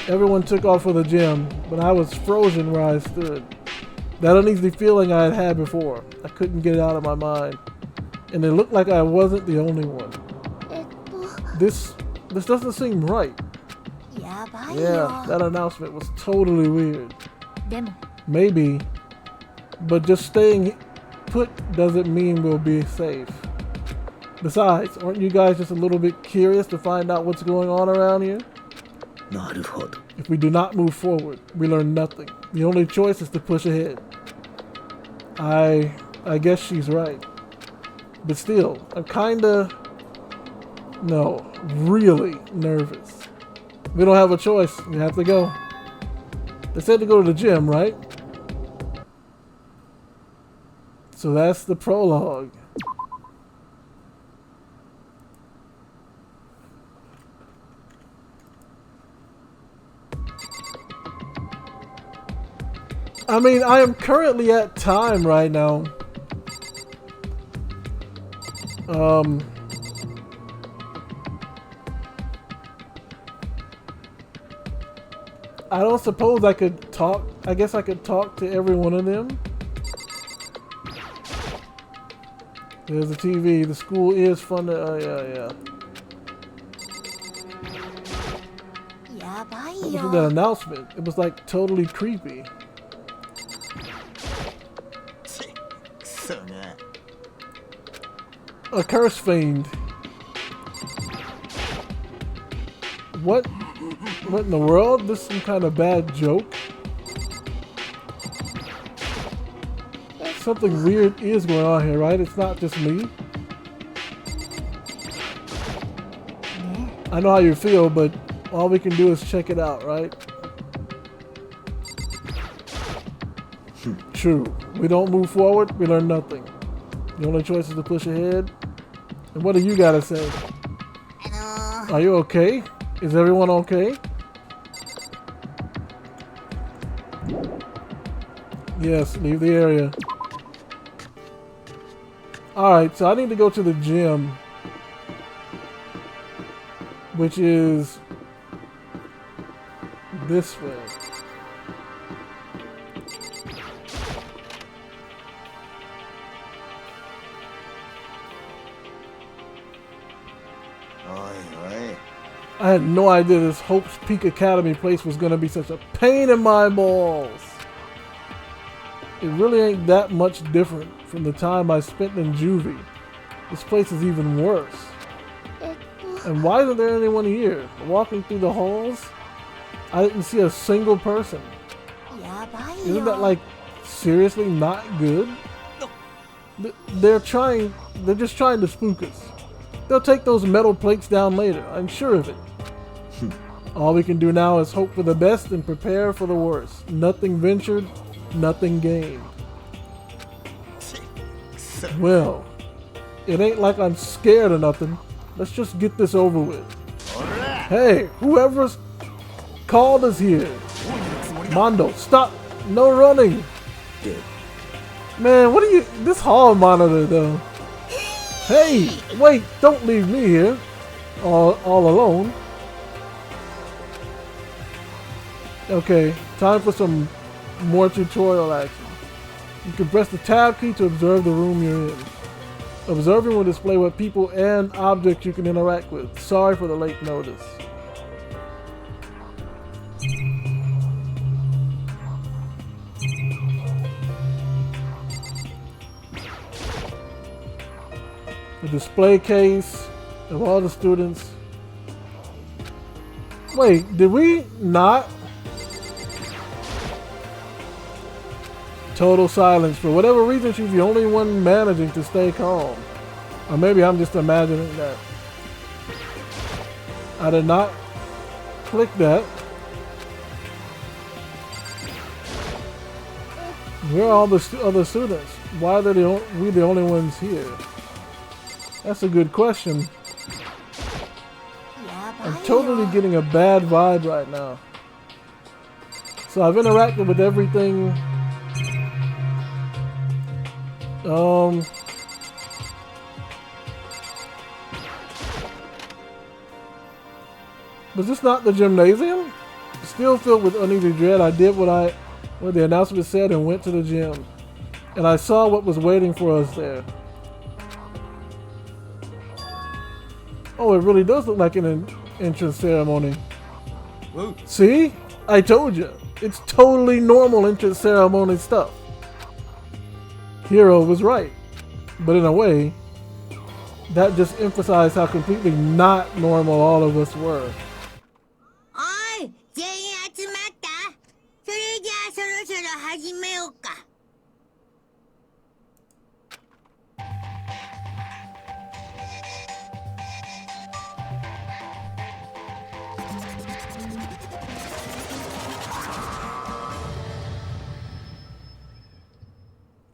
Everyone took off for the gym, but I was frozen where I stood. That uneasy feeling I had had before. I couldn't get it out of my mind. And it looked like I wasn't the only one. This doesn't seem right. Yeah, that announcement was totally weird. Maybe, but just staying put doesn't mean we'll be safe. Besides, aren't you guys just a little bit curious to find out what's going on around here? If we do not move forward, we learn nothing. The only choice is to push ahead. I guess she's right. But still, I'm really nervous. We don't have a choice. We have to go. They said to go to the gym, right? So that's the prologue. I mean, I am currently at time right now. I don't suppose I could talk. I guess I could talk to every one of them. There's the TV. The school is fun to, What was that announcement? It was like totally creepy. A curse fiend. What in the world? This is some kind of bad joke? Something weird is going on here, right? It's not just me. I know how you feel, but all we can do is check it out, right? True. We don't move forward, we learn nothing. The only choice is to push ahead. And what do you gotta say? Are you okay? Is everyone okay? Yes, leave the area. Alright, so I need to go to the gym, which is this way. I had no idea this Hope's Peak Academy place was going to be such a pain in my balls. It really ain't that much different from the time I spent in juvie. This place is even worse. And why isn't there anyone here? Walking through the halls, I didn't see a single person. Isn't that like seriously not good? They're just trying to spook us. They'll take those metal plates down later, I'm sure of it. All we can do now is hope for the best and prepare for the worst. Nothing ventured, nothing gained. Well, it ain't like I'm scared or nothing. Let's just get this over with. Hey, whoever's called us here. Mondo, stop! No running! Man, what are you... This hall monitor, though. Hey, wait, don't leave me here. All alone. Okay, time for some more tutorial action. You can press the tab key to observe the room you're in. Observing will display what people and objects you can interact with. Sorry for the late notice. The display case of all the students. Wait, did we not? Total silence. For whatever reason, she's the only one managing to stay calm. Or maybe I'm just imagining that. I did not click that. Where are all the other students? Why are we the only ones here? That's a good question. I'm totally getting a bad vibe right now. So I've interacted with everything. Was this not the gymnasium? Still filled with uneasy dread, I did what the announcement said and went to the gym. And I saw what was waiting for us there. Oh, it really does look like an entrance ceremony. Whoa. See? I told you. It's totally normal entrance ceremony stuff. Hero was right. But in a way, that just emphasized how completely not normal all of us were.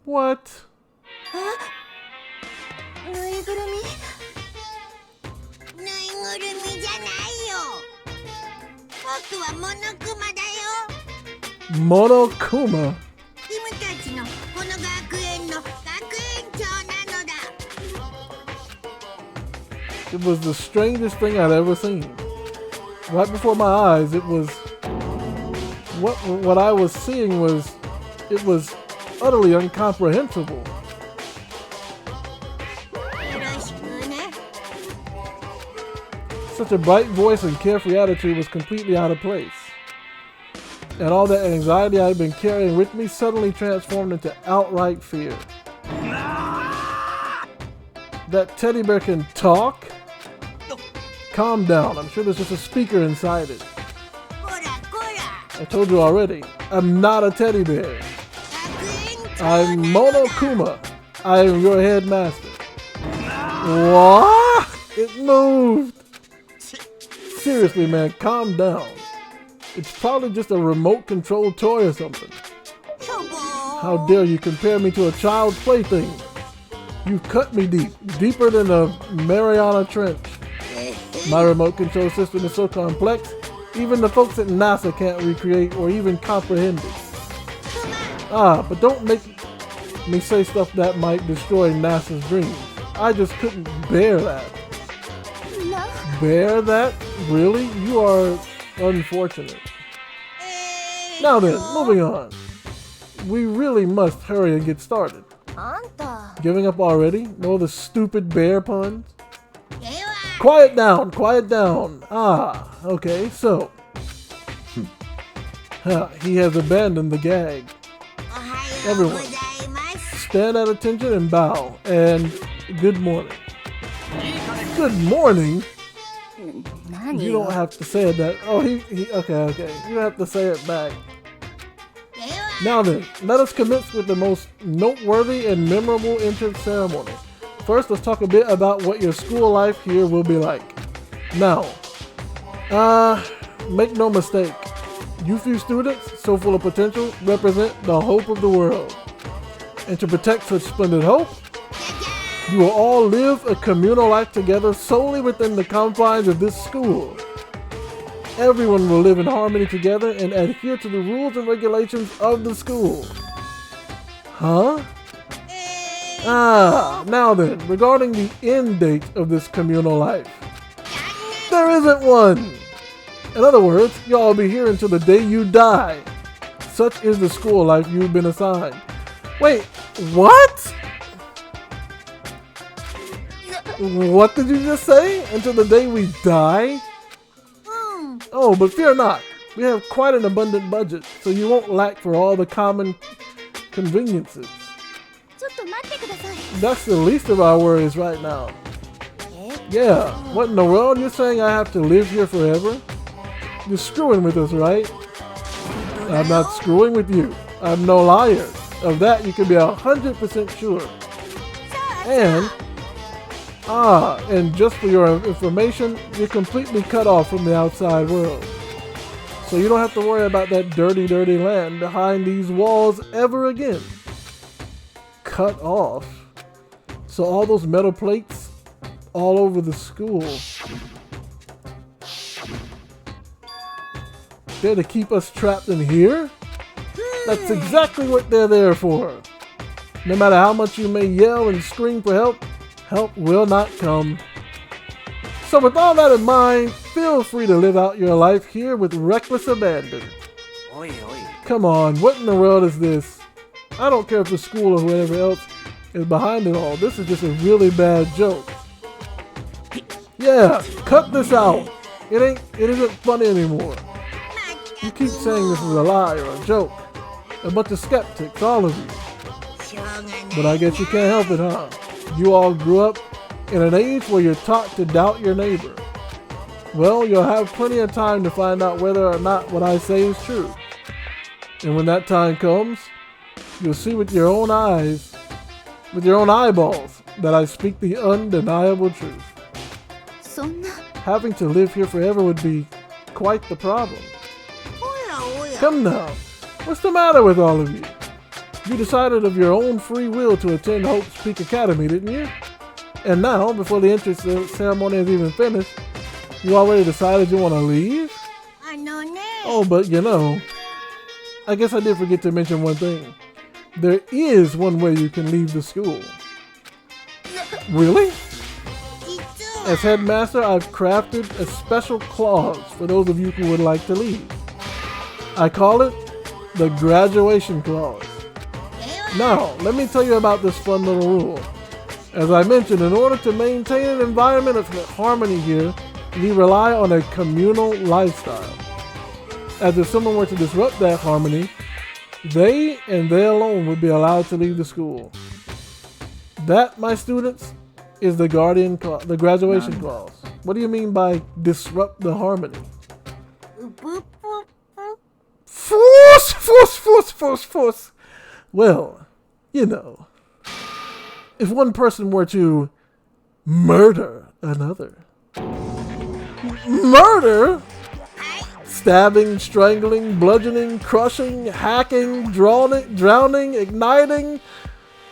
What? Monokuma? It was the strangest thing I'd ever seen. Right before my eyes, it was... What I was seeing was... It was utterly incomprehensible. Such a bright voice and carefree attitude was completely out of place. And all that anxiety I had been carrying with me suddenly transformed into outright fear. That teddy bear can talk? Calm down, I'm sure there's just a speaker inside it. I told you already, I'm not a teddy bear. I'm Monokuma. I am your headmaster. What? It moved. Seriously, man, calm down. It's probably just a remote control toy or something. How dare you compare me to a child's plaything? You cut me deep, deeper than a Mariana Trench. My remote control system is so complex, even the folks at NASA can't recreate or even comprehend it. But don't make me say stuff that might destroy NASA's dreams. I just couldn't bear that. No. Bear that? Really? You are unfortunate. Now then, moving on. We really must hurry and get started. あんた Giving up already? No other stupid bear puns? Quiet down, quiet down. Okay, so. He has abandoned the gag. Everyone, stand at attention and bow. And good morning. Good morning? 何 You don't have to say it that. Oh, okay. You don't have to say it back. Now then, let us commence with the most noteworthy and memorable entrance ceremony. First, let's talk a bit about what your school life here will be like. Now, make no mistake, you few students, so full of potential, represent the hope of the world. And to protect such splendid hope, you will all live a communal life together solely within the confines of this school. Everyone will live in harmony together and adhere to the rules and regulations of the school. Huh? Now then, regarding the end date of this communal life. There isn't one! In other words, you'll all be here until the day you die. Such is the school life you've been assigned. Wait, what? What did you just say? Until the day we die? Oh, but fear not. We have quite an abundant budget, so you won't lack for all the common conveniences. ちょっと待ってください That's the least of our worries right now. Yeah, what in the world? You're saying I have to live here forever? You're screwing with us, right? I'm not screwing with you. I'm no liar. Of that you can be 100% sure. And just for your information, you're completely cut off from the outside world. So you don't have to worry about that dirty, dirty land behind these walls ever again. Cut off? So all those metal plates all over the school, they're to keep us trapped in here? That's exactly what they're there for. No matter how much you may yell and scream for help, help will not come. So with all that in mind, feel free to live out your life here with reckless abandon. Come on, what in the world is this? I don't care if the school or whatever else is behind it all. This is just a really bad joke. Yeah, cut this out. It isn't funny anymore. You keep saying this is a lie or a joke. A bunch of skeptics, all of you. But I guess you can't help it, huh? You all grew up in an age where you're taught to doubt your neighbor. Well, you'll have plenty of time to find out whether or not what I say is true. And when that time comes, you'll see with your own eyes, with your own eyeballs, that I speak the undeniable truth. そんな Having to live here forever would be quite the problem. Come now, what's the matter with all of you? You decided of your own free will to attend Hope's Peak Academy, didn't you? And now, before the entrance ceremony is even finished, you already decided you want to leave? Oh, but you know, I guess I did forget to mention one thing. There is one way you can leave the school. Really? As headmaster, I've crafted a special clause for those of you who would like to leave. I call it the graduation clause. Now, let me tell you about this fun little rule. As I mentioned, in order to maintain an environment of harmony here, we rely on a communal lifestyle. As if someone were to disrupt that harmony, they and they alone would be allowed to leave the school. That, my students, is the graduation clause. What do you mean by disrupt the harmony? Force. Well, you know, if one person were to murder another. Murder? stabbing, strangling, bludgeoning, crushing, hacking, drowning, igniting.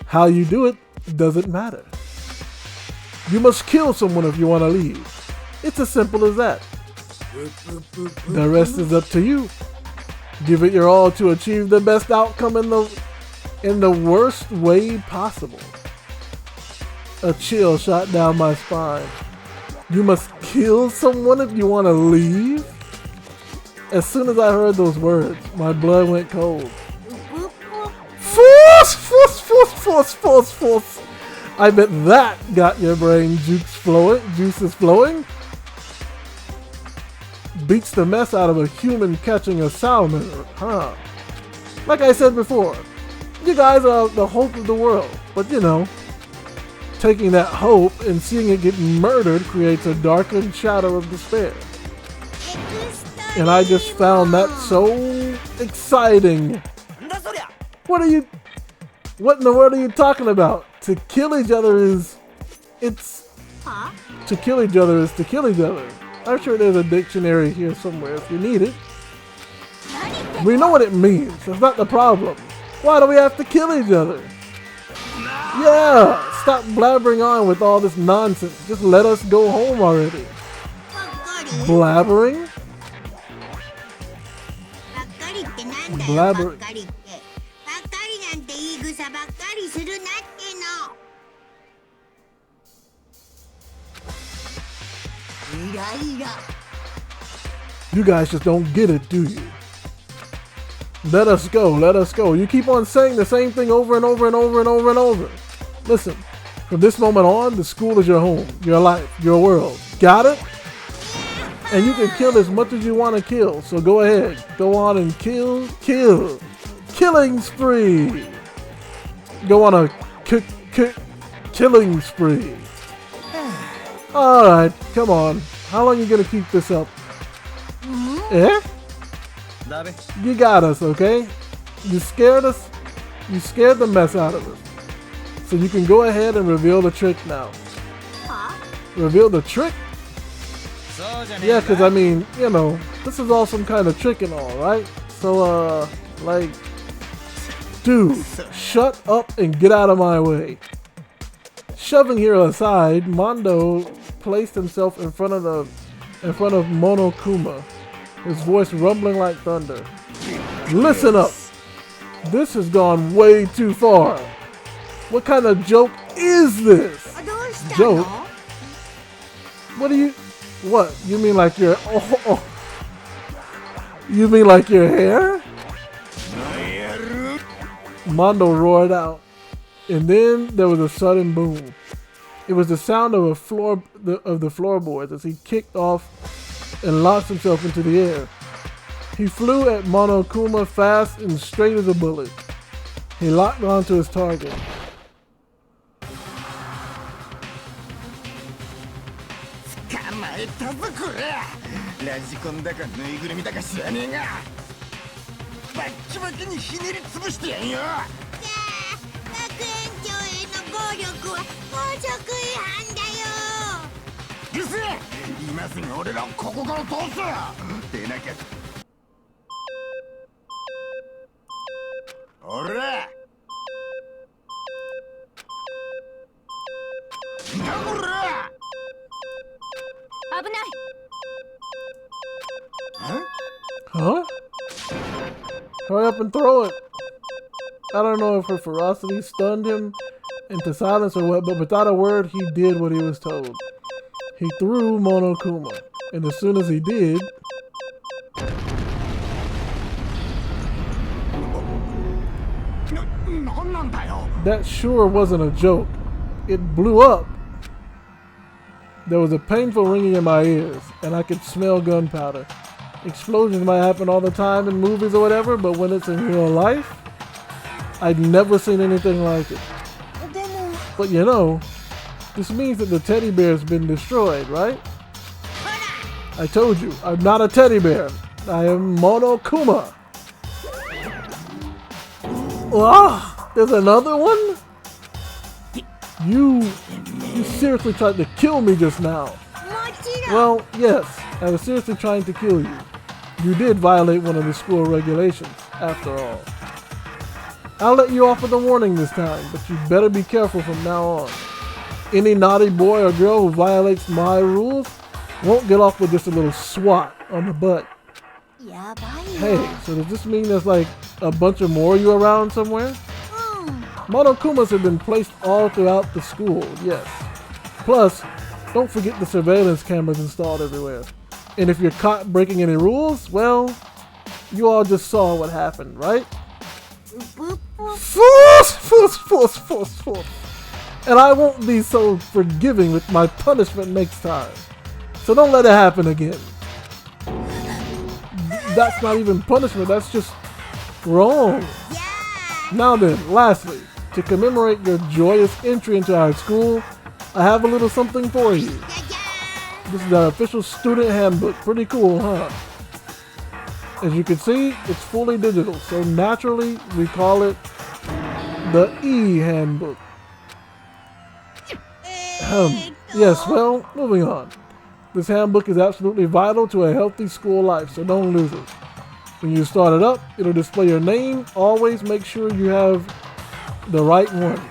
How you do it doesn't matter. You must kill someone if you want to leave. It's as simple as that. The rest is up to you. Give it your all to achieve the best outcome in the worst way possible. A chill shot down my spine. You must kill someone if you want to leave? As soon as I heard those words, my blood went cold. Force. I bet that got your brain juices flowing. Beats the mess out of a human catching a salamander, huh? Like I said before, you guys are the hope of the world, but you know, taking that hope and seeing it get murdered creates a darkened shadow of despair. And I just found that so exciting. What in the world are you talking about? To kill each other is to kill each other is to kill each other. I'm sure there's a dictionary here somewhere if you need it. We know what it means. That's not the problem. Why do we have to kill each other? Yeah, stop blabbering on with all this nonsense. Just let us go home already. Blabbering? Blabbering. You guys just don't get it, do you? Let us go, let us go. You keep on saying the same thing over and over and over and over and over. Listen, from this moment on, the school is your home, your life, your world. Got it? And you can kill as much as you want to kill, so go ahead. Go on and kill. Killing spree. Go on a killing spree. Alright, come on. How long are you gonna keep this up? Eh? You got us, okay? You scared us. You scared the mess out of us. So you can go ahead and reveal the trick now. Reveal the trick? Yeah, because I mean, you know, this is all some kind of trick and all, right? So, like, dude, shut up and get out of my way. Shoving Hero aside, Mondo placed himself in front of Monokuma, his voice rumbling like thunder. Listen up. This has gone way too far. What kind of joke is this? Joke? What? You mean like your You mean like your hair? Mondo roared out. And then there was a sudden boom. It was the sound of the floorboards as he kicked off and launched himself into the air. He flew at Monokuma fast and straight as a bullet. He locked onto his target. Huh? Hurry up and throw it. I don't know if her ferocity stunned him into silence or what, but without a word, he did what he was told. He threw Monokuma, and as soon as he did, that sure wasn't a joke. It blew up. There was a painful ringing in my ears, and I could smell gunpowder. Explosions might happen all the time in movies or whatever, but when it's in real life, I'd never seen anything like it. But you know, this means that the teddy bear's been destroyed, right? I told you, I'm not a teddy bear. I am Monokuma. Ah, there's another one? You seriously tried to kill me just now. Well, yes, I was seriously trying to kill you. You did violate one of the school regulations, after all. I'll let you off with a warning this time, but you better be careful from now on. Any naughty boy or girl who violates my rules won't get off with just a little swat on the butt. Hey, so does this mean there's like a bunch of more of you around somewhere? Monokumas have been placed all throughout the school, yes. Plus, don't forget the surveillance cameras installed everywhere. And if you're caught breaking any rules, well, you all just saw what happened, right? Force. And I won't be so forgiving with my punishment next time. So don't let it happen again. That's not even punishment, that's just wrong. Now then, lastly, to commemorate your joyous entry into our school, I have a little something for you. This is our official student handbook. Pretty cool, huh? As you can see, it's fully digital, so naturally we call it the e-handbook. Yes, well, moving on. This handbook is absolutely vital to a healthy school life, so don't lose it. When you start it up, it'll display your name. Always make sure you have the right one.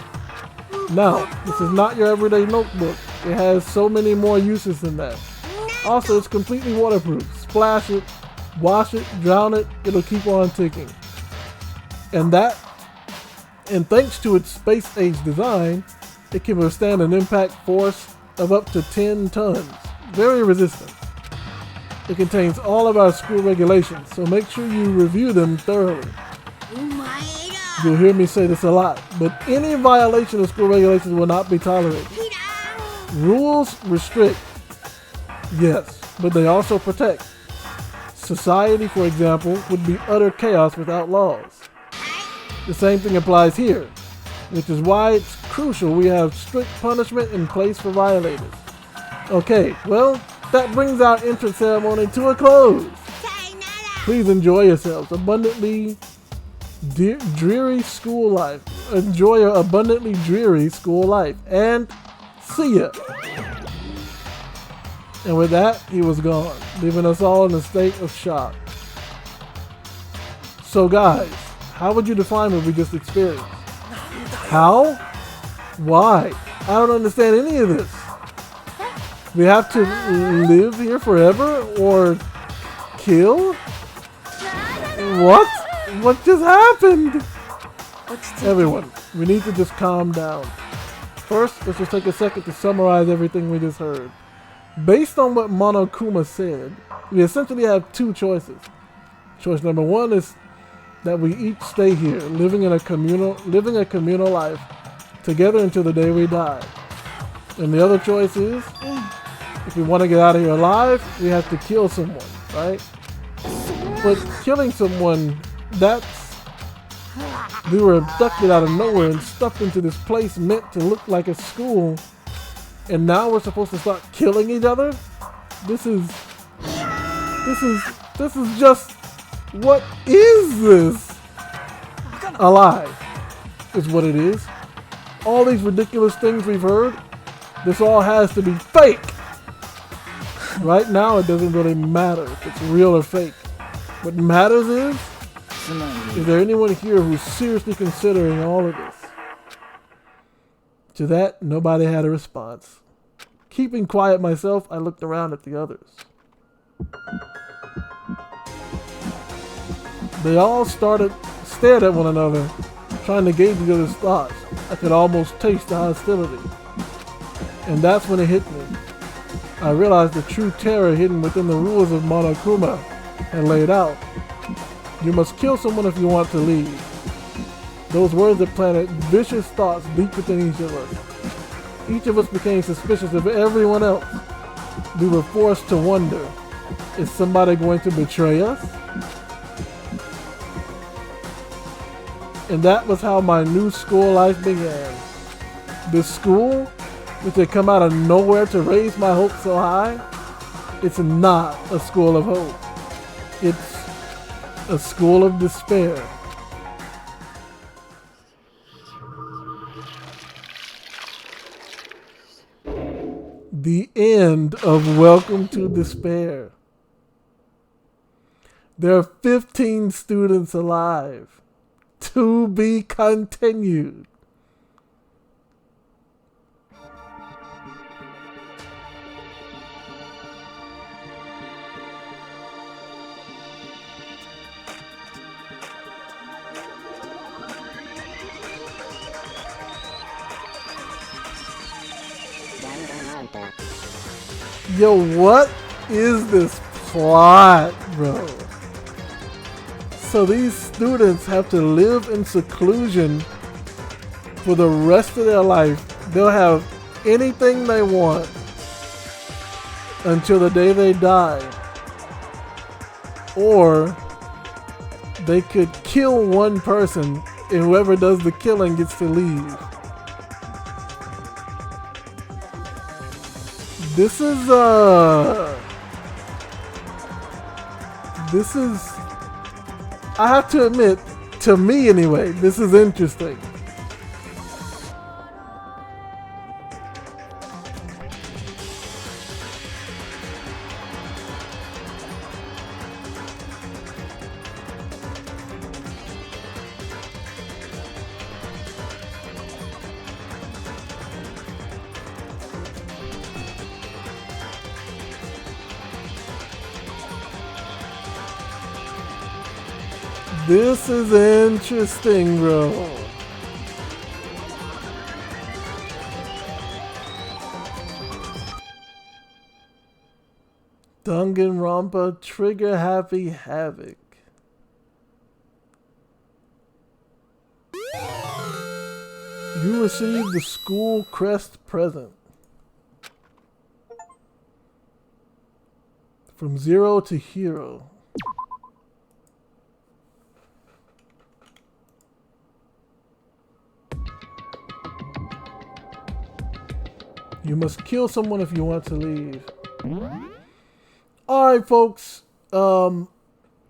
Now, this is not your everyday notebook. It has so many more uses than that. Also, it's completely waterproof. Splash it, wash it, drown it, it'll keep on ticking. And thanks to its space-age design, it can withstand an impact force of up to 10 tons. Very resistant. It contains all of our school regulations, so make sure you review them thoroughly. You'll hear me say this a lot, but any violation of school regulations will not be tolerated. Rules restrict, yes, but they also protect. Society, for example, would be utter chaos without laws. The same thing applies here, which is why it's crucial we have strict punishment in place for violators. Okay, well, that brings our entrance ceremony to a close. Please enjoy yourselves. Abundantly dreary school life. Enjoy your abundantly dreary school life. And see ya. And with that, he was gone, leaving us all in a state of shock. So guys, how would you define what we just experienced? How? Why? I don't understand any of this. We have to live here forever or kill? What? What just happened? Everyone, we need to just calm down. First, let's just take a second to summarize everything we just heard. Based on what Monokuma said, we essentially have two choices. Choice number one is that we each stay here, living a communal life together until the day we die. And the other choice is, if we want to get out of here alive, we have to kill someone, right? But killing someone, we were abducted out of nowhere and stuffed into this place meant to look like a school, and now we're supposed to start killing each other? This is just, what is this? A lie is what it is. All these ridiculous things we've heard, this all has to be fake. Right now, it doesn't really matter if it's real or fake. What matters is there anyone here who's seriously considering all of this? To that, nobody had a response. Keeping quiet myself, I looked around at the others. They all stared at one another, trying to gauge each other's thoughts. I could almost taste the hostility. And that's when it hit me. I realized the true terror hidden within the rules of Monokuma had laid out. You must kill someone if you want to leave. Those words had planted vicious thoughts deep within each of us. Each of us became suspicious of everyone else. We were forced to wonder, is somebody going to betray us? And that was how my new school life began. This school, which had come out of nowhere to raise my hopes so high, it's not a school of hope. It's a school of despair. The end of Welcome to Despair. There are 15 students alive. To be continued. Yo, what is this plot, bro? So these students have to live in seclusion for the rest of their life. They'll have anything they want until the day they die. Or they could kill one person and whoever does the killing gets to leave. This is I have to admit, to me anyway, this is interesting. This is interesting, bro. Danganronpa trigger Happy Havoc. You received the school crest present. From 0 to hero. You must kill someone if you want to leave. Alright, folks. I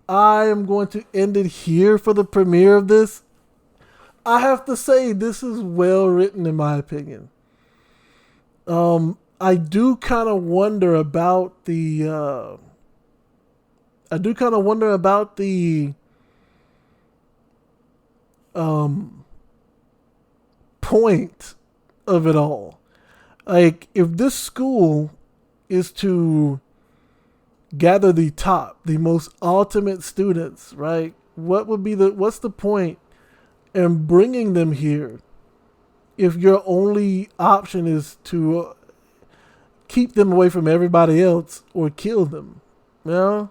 am going to end it here for the premiere of this. I have to say, this is well written in my opinion. I do kind of wonder about the point of it all. Like, if this school is to gather the top, the most ultimate students, right? What's the point in bringing them here if your only option is to keep them away from everybody else or kill them? You know?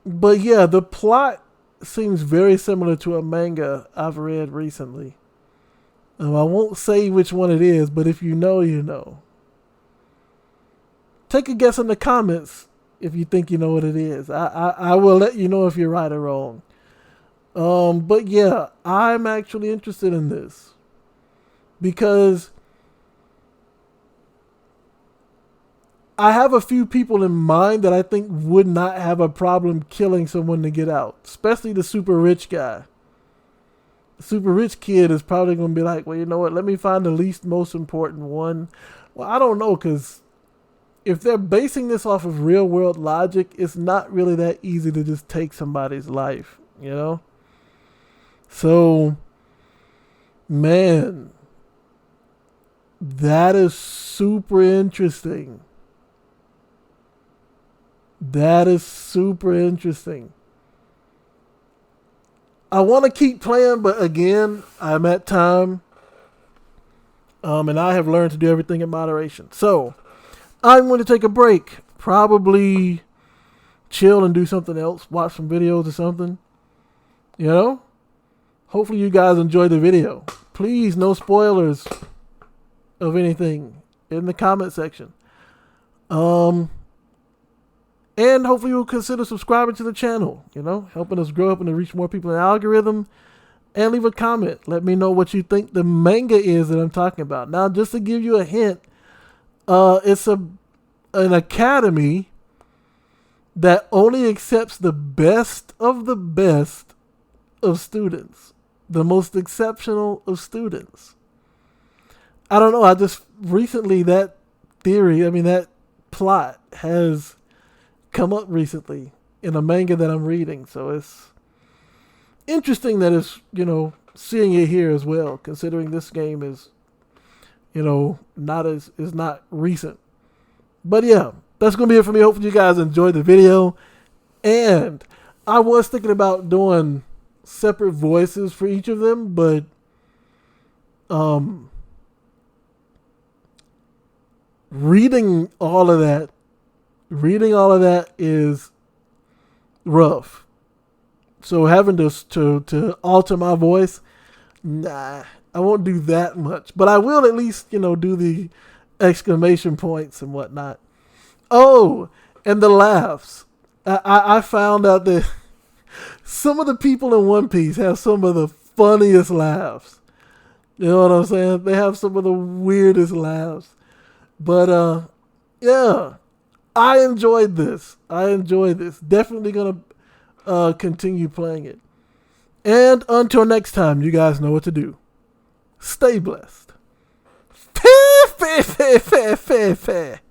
But yeah, the plot seems very similar to a manga I've read recently. I won't say which one it is, but if you know, you know. Take a guess in the comments if you think you know what it is. I will let you know if you're right or wrong. But yeah, I'm actually interested in this. Because I have a few people in mind that I think would not have a problem killing someone to get out. Especially the super rich guy. Super rich kid is probably going to be like, well, you know what? Let me find the least most important one. Well, I don't know, because if they're basing this off of real world logic, it's not really that easy to just take somebody's life, you know? So, man, that is super interesting. That is super interesting. I want to keep playing, but again, I'm at time. And I have learned to do everything in moderation. So, I'm going to take a break. Probably chill and do something else. Watch some videos or something. You know? Hopefully you guys enjoy the video. Please, no spoilers of anything in the comment section. And hopefully you'll consider subscribing to the channel, you know, helping us grow, helping to reach more people in the algorithm. And leave a comment. Let me know what you think the manga is that I'm talking about. Now, just to give you a hint, it's an academy that only accepts the best of students. The most exceptional of students. I don't know, I just recently, that plot has come up recently in a manga that I'm reading. So it's interesting that it's, seeing it here as well, considering this game is, not recent. But yeah, that's going to be it for me. Hopefully you guys enjoyed the video. And I was thinking about doing separate voices for each of them, but reading all of that is rough. So having to alter my voice, nah, I won't do that much. But I will at least, do the exclamation points and whatnot. Oh, and the laughs. I found out that some of the people in One Piece have some of the funniest laughs. You know what I'm saying? They have some of the weirdest laughs. But, yeah, I enjoyed this. Definitely going to continue playing it. And until next time, you guys know what to do. Stay blessed. Fair.